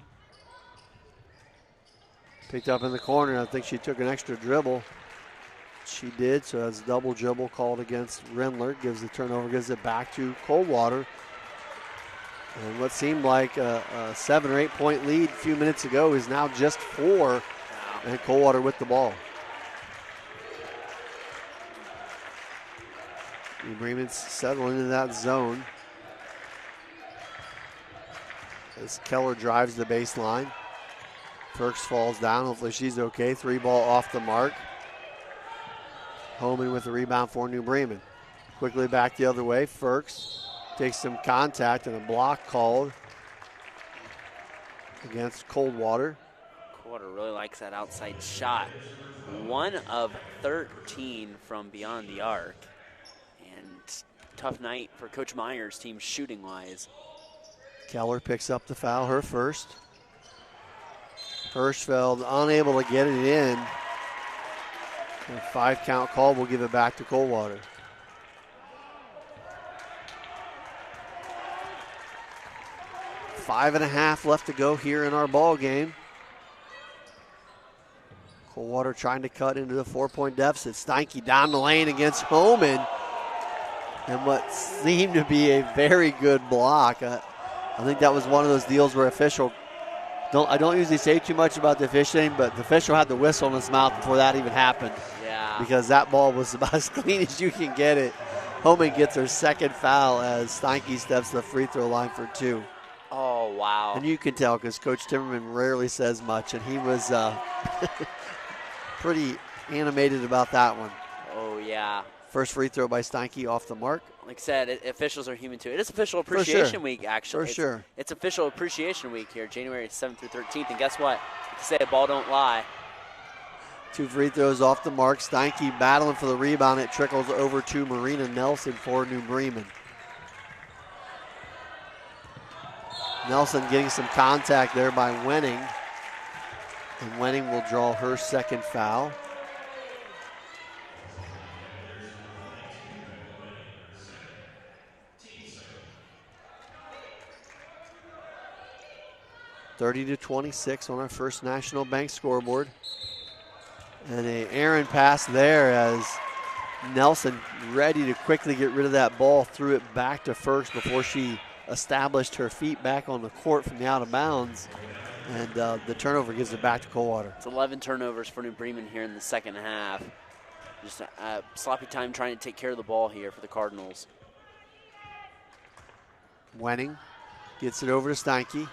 Picked up in the corner. I think she took an extra dribble. She did, so that's double dribble called against Rindler. Gives the turnover, gives it back to Coldwater. And what seemed like a 7 or 8 point lead a few minutes ago is now just 4, and Coldwater with the ball. New Bremen's settling into that zone as Keller drives the baseline. Ferks falls down. Hopefully she's okay. 3 ball off the mark. Homan with the rebound for New Bremen. Quickly back the other way. Ferks takes some contact and a block called against Coldwater. Coldwater really likes that outside shot. 1 of 13 from beyond the arc. And tough night for Coach Meyer's team shooting-wise. Keller picks up the foul, her first. Hirschfeld unable to get it in. A 5 count call will give it back to Coldwater. Five and a half left to go here in our ball game. Coldwater trying to cut into the 4-point deficit. Steinke down the lane against Homan. And what seemed to be a very good block. I think that was one of those deals where I don't usually say too much about the officiating, but the official had the whistle in his mouth before that even happened. Yeah. Because that ball was about as clean as you can get it. Homan gets her second foul as Steinke steps to the free throw line for 2. Oh, wow. And you can tell because Coach Timmerman rarely says much, and he was pretty animated about that one. Oh, yeah. First free throw by Steinke off the mark. Like I said, officials are human too. It is Official Appreciation Week, actually. For sure. It's Official Appreciation Week here, January 7th through 13th. And guess what? Like I say, a ball don't lie. 2 free throws off the mark. Steinke battling for the rebound. It trickles over to Marina Nelson for New Bremen. Nelson getting some contact there by Wenning. And Wenning will draw her second foul. (30-26) on our First National Bank scoreboard. And an errant pass there as Nelson, ready to quickly get rid of that ball, threw it back to Ferks before she established her feet back on the court from the out of bounds. And the turnover gives it back to Coldwater. It's 11 turnovers for New Bremen here in the second half. Just sloppy time trying to take care of the ball here for the Cardinals. Wenning gets it over to Steinke.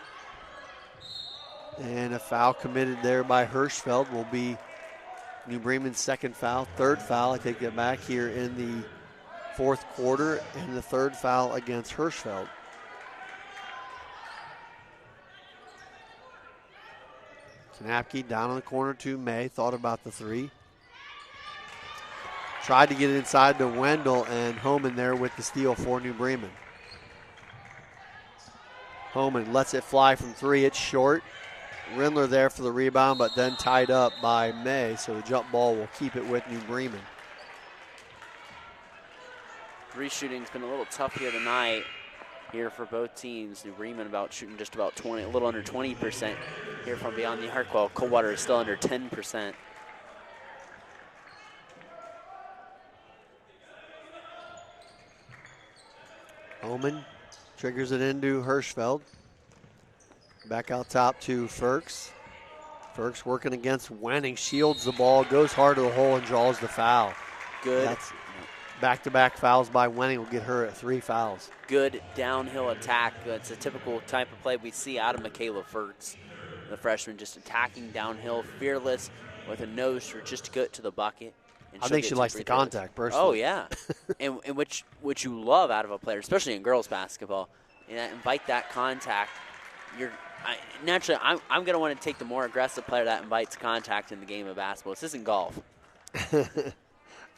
And a foul committed there by Hirschfeld will be New Bremen's second foul, third foul. I take that back here in the fourth quarter, and the third foul against Hirschfeld. Knapke down in the corner to May. Thought about the three. Tried to get it inside to Wendell, and Homan there with the steal for New Bremen. Homan lets it fly from three. It's short. Rindler there for the rebound, but then tied up by May, so the jump ball will keep it with New Bremen. Three shooting's been a little tough here tonight. Here for both teams. New Bremen shooting just about 20, a little under 20% here from beyond the arc, while Coldwater is still under 10%. Homan triggers it into Hirschfeld. Back out top to Ferks. Ferks working against Wenning, shields the ball, goes hard to the hole, and draws the foul. Good. That's back-to-back fouls by Wenning will get her at 3 fouls. Good downhill attack. It's a typical type of play we see out of Michaela Ferks. The freshman just attacking downhill, fearless, with a nose for just to get to the bucket. I think she likes the contact, personally. Oh, yeah. and which you love out of a player, especially in girls basketball. Invite that contact. Naturally, I'm going to want to take the more aggressive player that invites contact in the game of basketball. This isn't golf.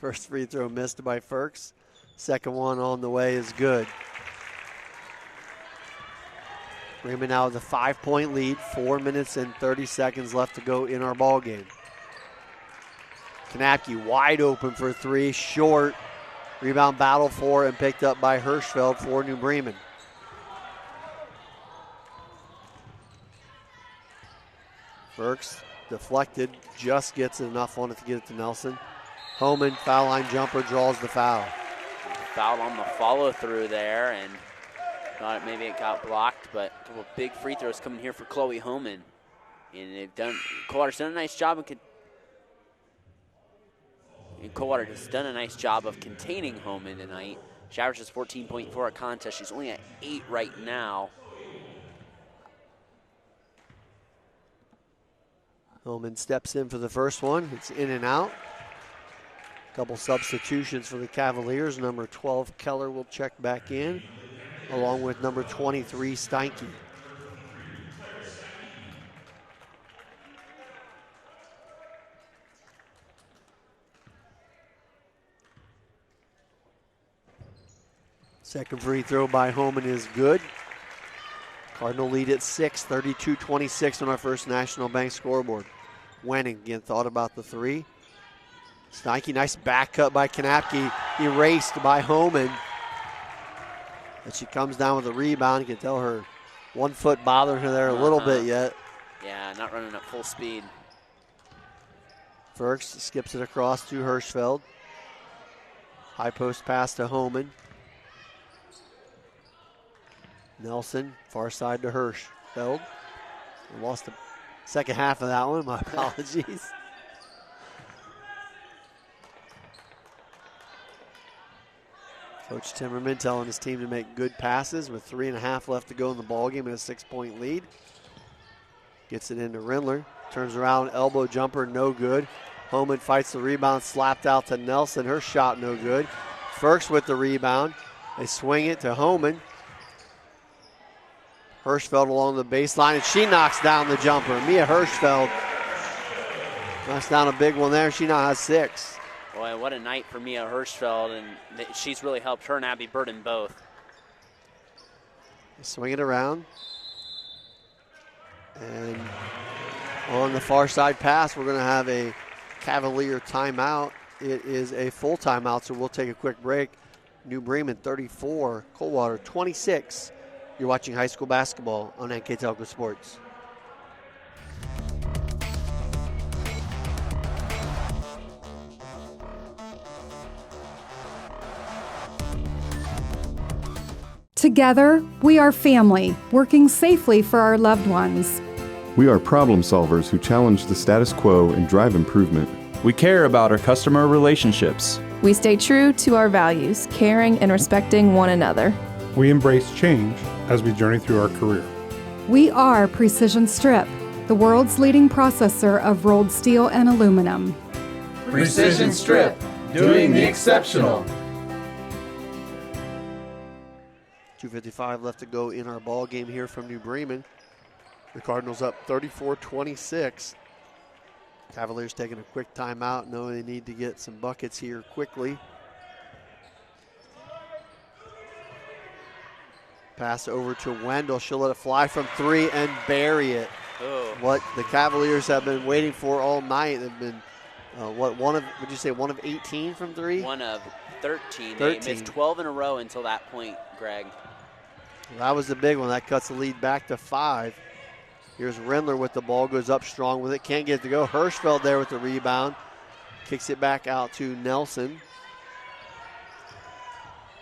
First free throw missed by Ferks. Second one on the way is good. Bremen now with a 5-point lead. 4 minutes and 30 seconds left to go in our ball game. Knapke wide open for three, short. Rebound battle for and picked up by Hirschfeld for New Bremen. Ferks deflected, just gets enough on it to get it to Nelson. Homan, foul line jumper, draws the foul. Foul on the follow through there, and thought maybe it got blocked, but a couple big free throws coming here for Chloe Homan. And Coldwater's done a nice job Coldwater has done a nice job of containing Homan tonight. She averages 14.4 a contest. She's only at 8 right now. Homan steps in for the first one. It's in and out. Couple substitutions for the Cavaliers. Number 12, Keller, will check back in, along with number 23, Steinke. Second free throw by Homan is good. Cardinal lead at 6, 32-26 on our First National Bank scoreboard. Wenning again thought about the three. Steinke, nice back cut by Knapke, erased by Homan. And she comes down with a rebound. You can tell her 1 foot bothering her there a little bit yet. Yeah, not running at full speed. Ferks skips it across to Hirschfeld. High post pass to Homan. Nelson, far side to Hirschfeld. I lost the second half of that one, my apologies. Coach Timmerman telling his team to make good passes with 3.5 left to go in the ballgame and a 6-point lead. Gets it into Rindler, turns around, elbow jumper, no good. Homan fights the rebound, slapped out to Nelson, her shot no good. Ferks with the rebound, they swing it to Homan. Hirschfeld along the baseline, and she knocks down the jumper. Mia Hirschfeld knocks down a big one there. She now has 6. Boy, what a night for Mia Hirschfeld, and she's really helped her and Abby Burden both. Swing it around. And on the far side pass, we're going to have a Cavalier timeout. It is a full timeout, so we'll take a quick break. New Bremen 34, Coldwater 26. You're watching high school basketball on NK Telco Sports. Together, we are family, working safely for our loved ones. We are problem solvers who challenge the status quo and drive improvement. We care about our customer relationships. We stay true to our values, caring and respecting one another. We embrace change as we journey through our career. We are Precision Strip, the world's leading processor of rolled steel and aluminum. Precision Strip, doing the exceptional. 2:55 left to go in our ball game here from New Bremen. The Cardinals up 34-26. Cavaliers taking a quick timeout, knowing they need to get some buckets here quickly. Pass over to Wendell. She'll let it fly from 3 and bury it. Oh. What the Cavaliers have been waiting for all night. They've been, would you say one of 18 from 3? One of 13. They missed 12 in a row until that point, Greg. Well, that was the big one. That cuts the lead back to 5. Here's Rindler with the ball, goes up strong with it, can't get it to go. Hirschfeld there with the rebound. Kicks it back out to Nelson.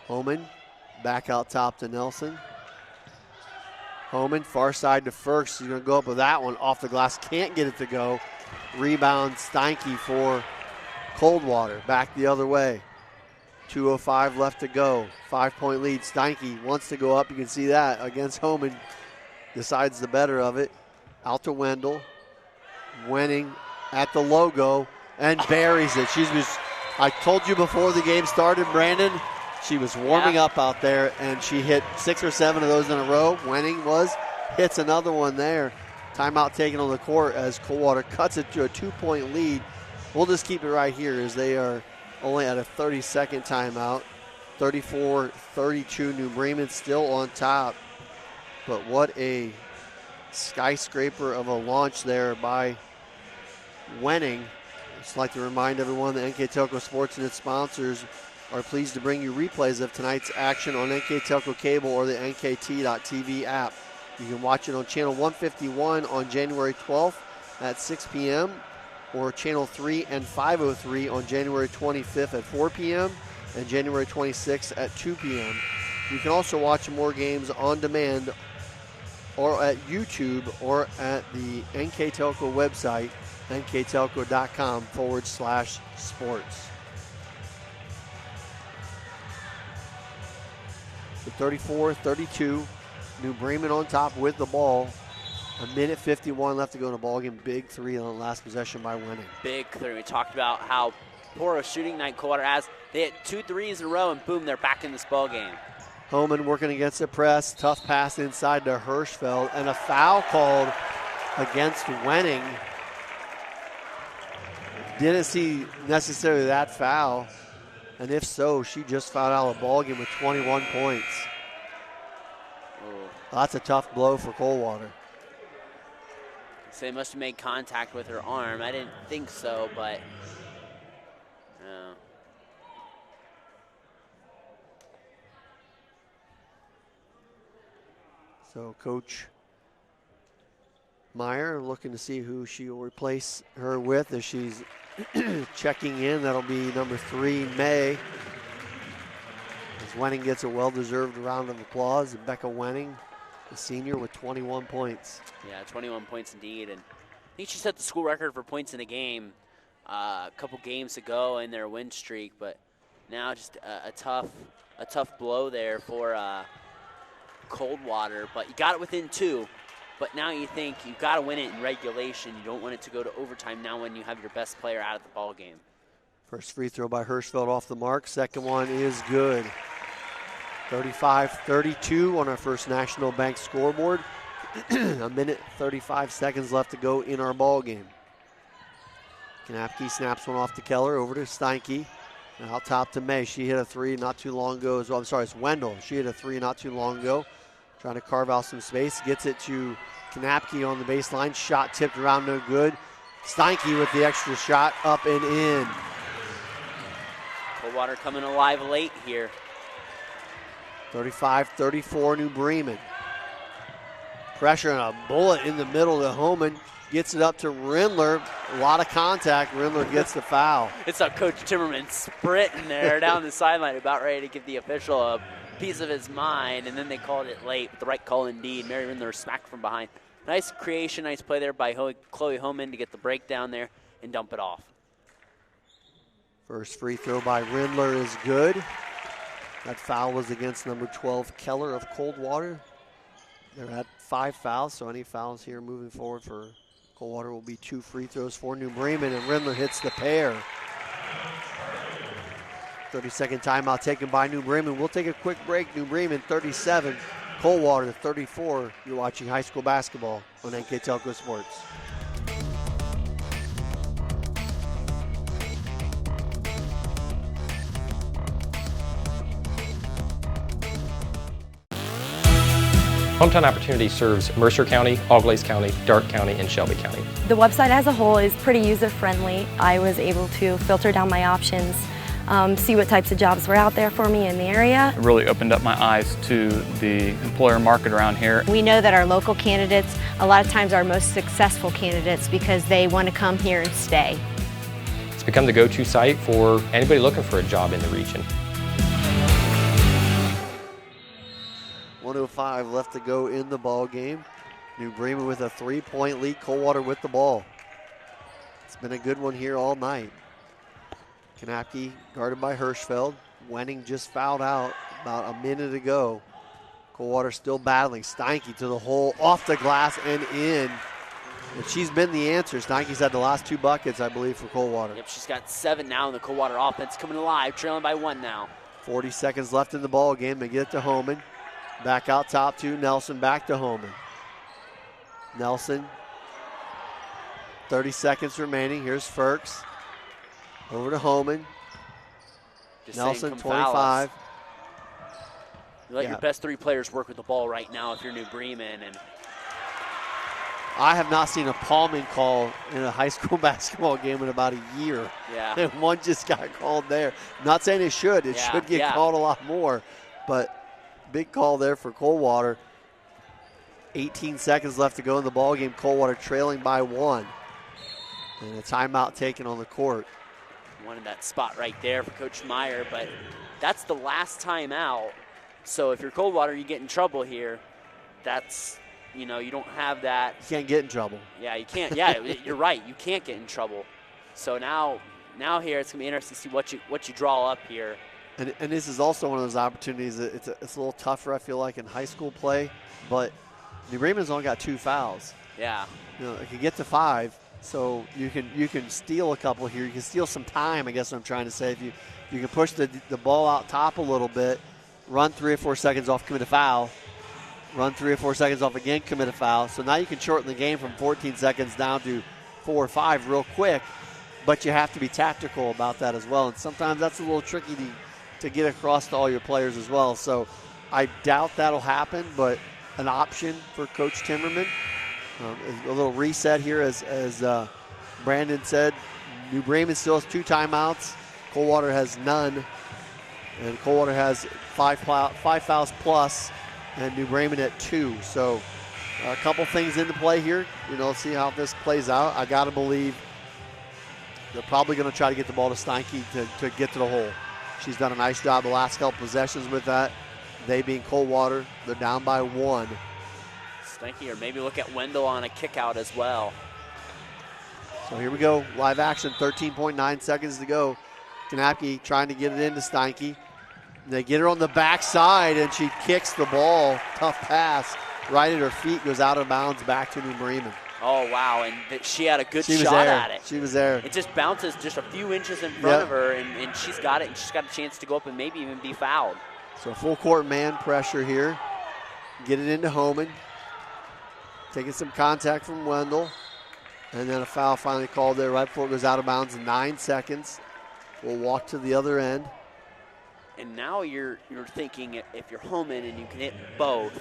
Homan back out top to Nelson. Homan, far side to Firks. He's going to go up with that one off the glass. Can't get it to go. Rebound Steinke for Coldwater. Back the other way. 2:05 left to go. 5-point lead. Steinke wants to go up. You can see that against Homan. Decides the better of it. Out to Wendell. Winning at the logo and buries it. I told you before the game started, Brandon, she was warming up out there, and she hit 6 or 7 of those in a row. Winning hits another one there. Timeout taken on the court as Coldwater cuts it to a 2-point lead. We'll just keep it right here as they are only at a 30-second timeout. 34-32, New Bremen still on top. But what a skyscraper of a launch there by Wenning. Just like to remind everyone that NK Telco Sports and its sponsors are pleased to bring you replays of tonight's action on NK Telco Cable or the NKT.TV app. You can watch it on channel 151 on January 12th at 6 p.m. or channel 3 and 503 on January 25th at 4 p.m. and January 26th at 2 p.m. You can also watch more games on demand or at YouTube or at the NK Telco website, nktelco.com/sports. So 34-32, New Bremen on top with the ball. 1:51 left to go in the ball game. Big 3 on the last possession by Winning. Big 3. We talked about how poor a shooting night Coldwater has. They hit 2 threes in a row, and boom, they're back in this ball game. Homan working against the press. Tough pass inside to Hirschfeld. And a foul called against Wenning. Didn't see necessarily that foul. And if so, she just fouled out of the ball game with 21 points. Oh. That's a tough blow for Coldwater. So they must have made contact with her arm. I didn't think so, but no. So Coach Meyer looking to see who she will replace her with as she's checking in. That'll be number 3, May. As Wenning gets a well-deserved round of applause. Becca Wenning, the senior, with 21 points. Yeah, 21 points indeed. And I think she set the school record for points in a game a couple games ago in their win streak. But now just a tough blow there for Coldwater. But you got it within 2. But now you think you've got to win it in regulation. You don't want it to go to overtime now when you have your best player out of the ball game. First free throw by Hirschfeld off the mark. Second one is good. 35-32 on our First National Bank scoreboard. 1:35 left to go in our ball game. Knapke snaps one off to Keller, over to Steinke. Now out top to May. She hit a 3 not too long ago as well. I'm sorry, it's Wendell. She hit a 3 not too long ago. Trying to carve out some space. Gets it to Knapke on the baseline. Shot tipped around, no good. Steinke with the extra shot, up and in. Coldwater coming alive late here. 35-34 New Bremen. Pressure and a bullet in the middle to Homan. Gets it up to Rindler. A lot of contact. Rindler gets the foul. It's a Coach Timmerman sprinting there down the sideline, about ready to give the official a piece of his mind, and then they called it late. But the right call indeed. Mary Rindler smacked from behind. Nice creation, nice play there by Chloe Homan to get the break down there and dump it off. First free throw by Rindler is good. That foul was against number 12, Keller of Coldwater. They're at 5 fouls, so any fouls here moving forward for Coldwater will be 2 free throws for New Bremen, and Rindler hits the pair. 30-second timeout taken by New Bremen. We'll take a quick break. New Bremen 37, Coldwater 34. You're watching high school basketball on NK Telco Sports. Hometown Opportunity serves Mercer County, Auglaize County, Darke County, and Shelby County. The website as a whole is pretty user-friendly. I was able to filter down my options, see what types of jobs were out there for me in the area. It really opened up my eyes to the employer market around here. We know that our local candidates, a lot of times, are most successful candidates because they want to come here and stay. It's become the go-to site for anybody looking for a job in the region. 1:05 left to go in the ball game. New Bremen with a 3-point lead. Coldwater with the ball. It's been a good one here all night. Knapke guarded by Hirschfeld. Wenning just fouled out about a minute ago. Coldwater still battling. Steinke to the hole, off the glass and in. And she's been the answer. Steinke's had the last 2 buckets, I believe, for Coldwater. Yep, she's got 7 now in the Coldwater offense, coming alive, trailing by 1 now. 40 seconds left in the ball game. They get it to Homan. Back out top to Nelson, back to Homan. Nelson, 30 seconds remaining. Here's Ferks. Over to Homan. Just Nelson, saying, 25. You let your best 3 players work with the ball right now if you're New Bremen. And I have not seen a palming call in a high school basketball game in about a year. Yeah. And one just got called there. Not saying it should. It should get called a lot more. But big call there for Coldwater. 18 seconds left to go in the ball game. Coldwater trailing by 1. And a timeout taken on the court. wanted that spot right there for Coach Meyer, but that's the last timeout. So if you're Coldwater, you get in trouble here. That's, you know, you don't have that. You can't get in trouble. Yeah, you can't. Yeah, you're right. You can't get in trouble. So now here it's going to be interesting to see what you draw up here. And this is also one of those opportunities that it's a little tougher, I feel like, in high school play. But New Bremen's only got 2 fouls. Yeah. You know, it can get to 5, so you can steal a couple here. You can steal some time, I guess what I'm trying to say. If you can push the ball out top a little bit, run 3 or 4 seconds off, commit a foul, run 3 or 4 seconds off again, commit a foul. So now you can shorten the game from 14 seconds down to 4 or 5 real quick, but you have to be tactical about that as well. And sometimes that's a little tricky to get across to all your players as well. So I doubt that'll happen, but an option for Coach Timmerman. A little reset here, as Brandon said. New Bremen still has 2 timeouts. Coldwater has none. And Coldwater has 5 fouls plus, and New Bremen at 2. So a couple things into play here. You know, see how this plays out. I got to believe they're probably going to try to get the ball to Steinke to get to the hole. She's done a nice job the last couple possessions with that. They being Coldwater, they're down by 1. Steinke, or maybe look at Wendell on a kick out as well. So here we go, live action, 13.9 seconds to go. Knapke trying to get it into Steinke. They get her on the backside, and she kicks the ball. Tough pass, right at her feet, goes out of bounds back to New Bremen. Oh, wow, and she had a good shot at it. She was there. It just bounces just a few inches in front of her, and she's got it, and she's got a chance to go up and maybe even be fouled. So full court man pressure here. Get it into Homan. Taking some contact from Wendell. And then a foul finally called there right before it goes out of bounds. 9 seconds. We'll walk to the other end. And now you're thinking, if you're Homan and you can hit both,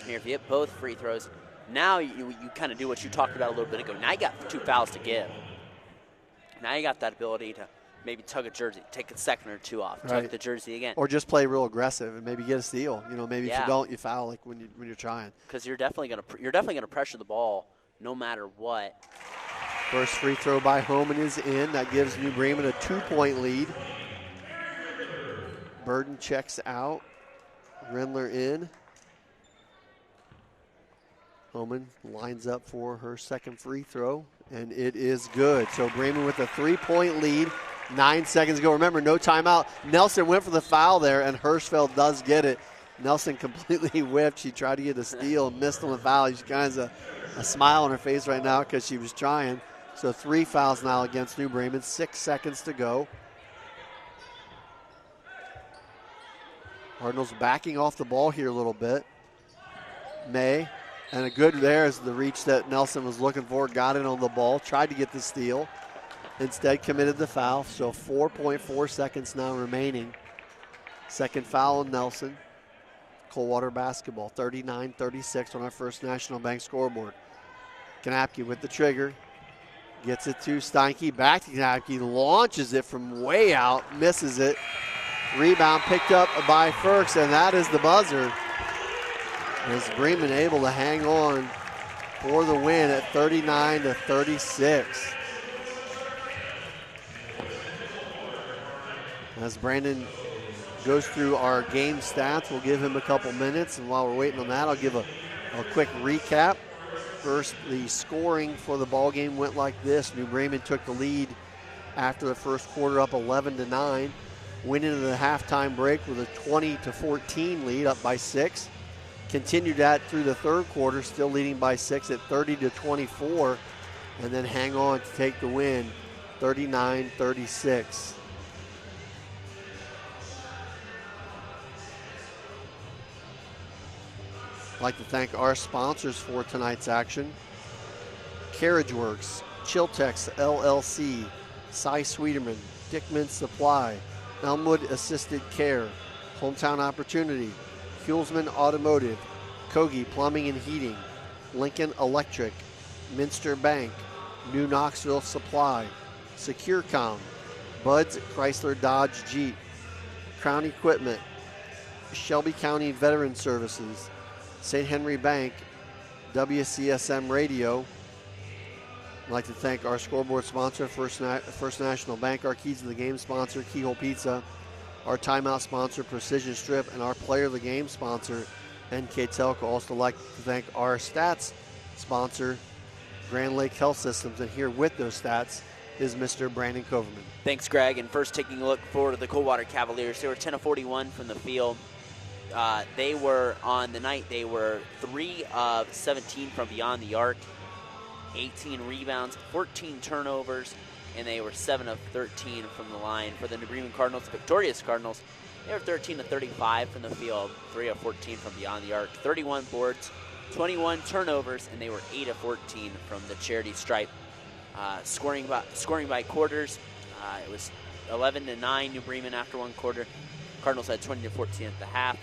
here, if you hit both free throws, now you kind of do what you talked about a little bit ago. Now you got 2 fouls to give. Now you got that ability to maybe tug a jersey, take a second or 2 off, tug the jersey again. Or just play real aggressive and maybe get a steal. You know, maybe if you don't, you foul like when you're trying. Because you're definitely gonna pressure the ball no matter what. First free throw by Homan is in. That gives New Bremen a 2-point lead. Burden checks out. Rindler in. Homan lines up for her second free throw, and it is good. So Bremen with a 3-point lead. 9 seconds ago. Remember, no timeout. Nelson went for the foul there, and Hirschfeld does get it. Nelson completely whipped. She tried to get a steal, missed on the foul. She kind of has a smile on her face right now because she was trying. So 3 fouls now against New Bremen. 6 seconds to go. Cardinals backing off the ball here a little bit. May, and a good there is the reach that Nelson was looking for. Got in on the ball, tried to get the steal. Instead committed the foul, so 4.4 seconds now remaining. Second foul on Nelson. Coldwater basketball, 39-36 on our First National Bank scoreboard. Knapke with the trigger. Gets it to Steinke, back to Knapke, launches it from way out, misses it. Rebound picked up by Firks, and that is the buzzer. As Bremen able to hang on for the win at 39-36. As Brandon goes through our game stats, we'll give him a couple minutes, and while we're waiting on that, I'll give a quick recap. First, the scoring for the ball game went like this. New Bremen took the lead after the first quarter, up 11-9. Went into the halftime break with a 20-14 lead, up by 6. Continued that through the third quarter, still leading by 6 at 30-24, and then hang on to take the win, 39-36. I'd like to thank our sponsors for tonight's action. Carriageworks, Chiltex LLC, Cy Sweeterman, Dickman Supply, Elmwood Assisted Care, Hometown Opportunity, Fuelsman Automotive, Kogi Plumbing and Heating, Lincoln Electric, Minster Bank, New Knoxville Supply, SecureCom, Bud's Chrysler Dodge Jeep, Crown Equipment, Shelby County Veteran Services, St. Henry Bank, WCSM Radio. I'd like to thank our scoreboard sponsor, First National Bank, our Keys of the Game sponsor, Keyhole Pizza, our timeout sponsor, Precision Strip, and our player of the game sponsor, NK Telco. Also like to thank our stats sponsor, Grand Lake Health Systems, and here with those stats is Mr. Brandon Coverman. Thanks, Greg. And first, taking a look for the Coldwater Cavaliers, they were 10 of 41 from the field. They were, on the night, they were 3 of 17 from beyond the arc, 18 rebounds, 14 turnovers, and they were 7 of 13 from the line. For the New Bremen Cardinals, the victorious Cardinals, they were 13 of 35 from the field, 3 of 14 from beyond the arc, 31 boards, 21 turnovers, and they were 8 of 14 from the charity stripe. Scoring by quarters, it was 11-9 New Bremen after one quarter. Cardinals had 20-14 at the half.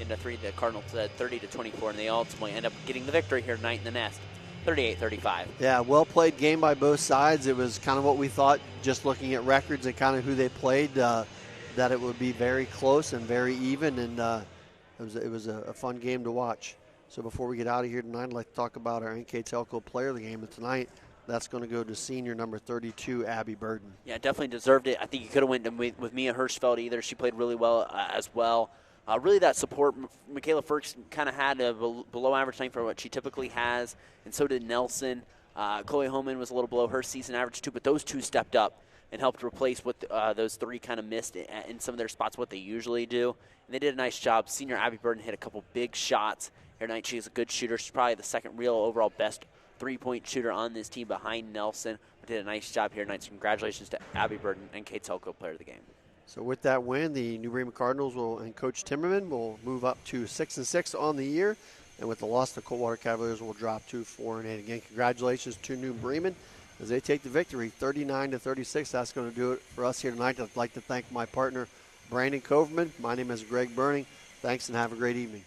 Into 3, the Cardinals had 30-24, and they ultimately end up getting the victory here tonight in the Nest, 38-35. Yeah, well played game by both sides. It was kind of what we thought, just looking at records and kind of who they played, that it would be very close and very even, and it was a fun game to watch. So before we get out of here tonight, I'd like to talk about our NK Telco player of the game. And tonight, that's going to go to senior number 32, Abby Burden. Yeah, definitely deserved it. I think you could have went with Mia Hirschfeld either. She played really well as well. Really that support, Michaela Firks kind of had a below average night for what she typically has, and so did Nelson. Chloe Homan was a little below her season average too, but those two stepped up and helped replace what those 3 kind of missed in some of their spots, what they usually do. And they did a nice job. Senior Abby Burden hit a couple big shots here tonight. She's a good shooter. She's probably the second real overall best three-point shooter on this team behind Nelson. But did a nice job here tonight. So congratulations to Abby Burden and Kate Telco, player of the game. So with that win, the New Bremen Cardinals and Coach Timmerman will move up to 6-6 on the year. And with the loss, the Coldwater Cavaliers will drop to 4-8. Again, congratulations to New Bremen as they take the victory, 39-36. That's going to do it for us here tonight. I'd like to thank my partner, Brandon Coverman. My name is Greg Burning. Thanks and have a great evening.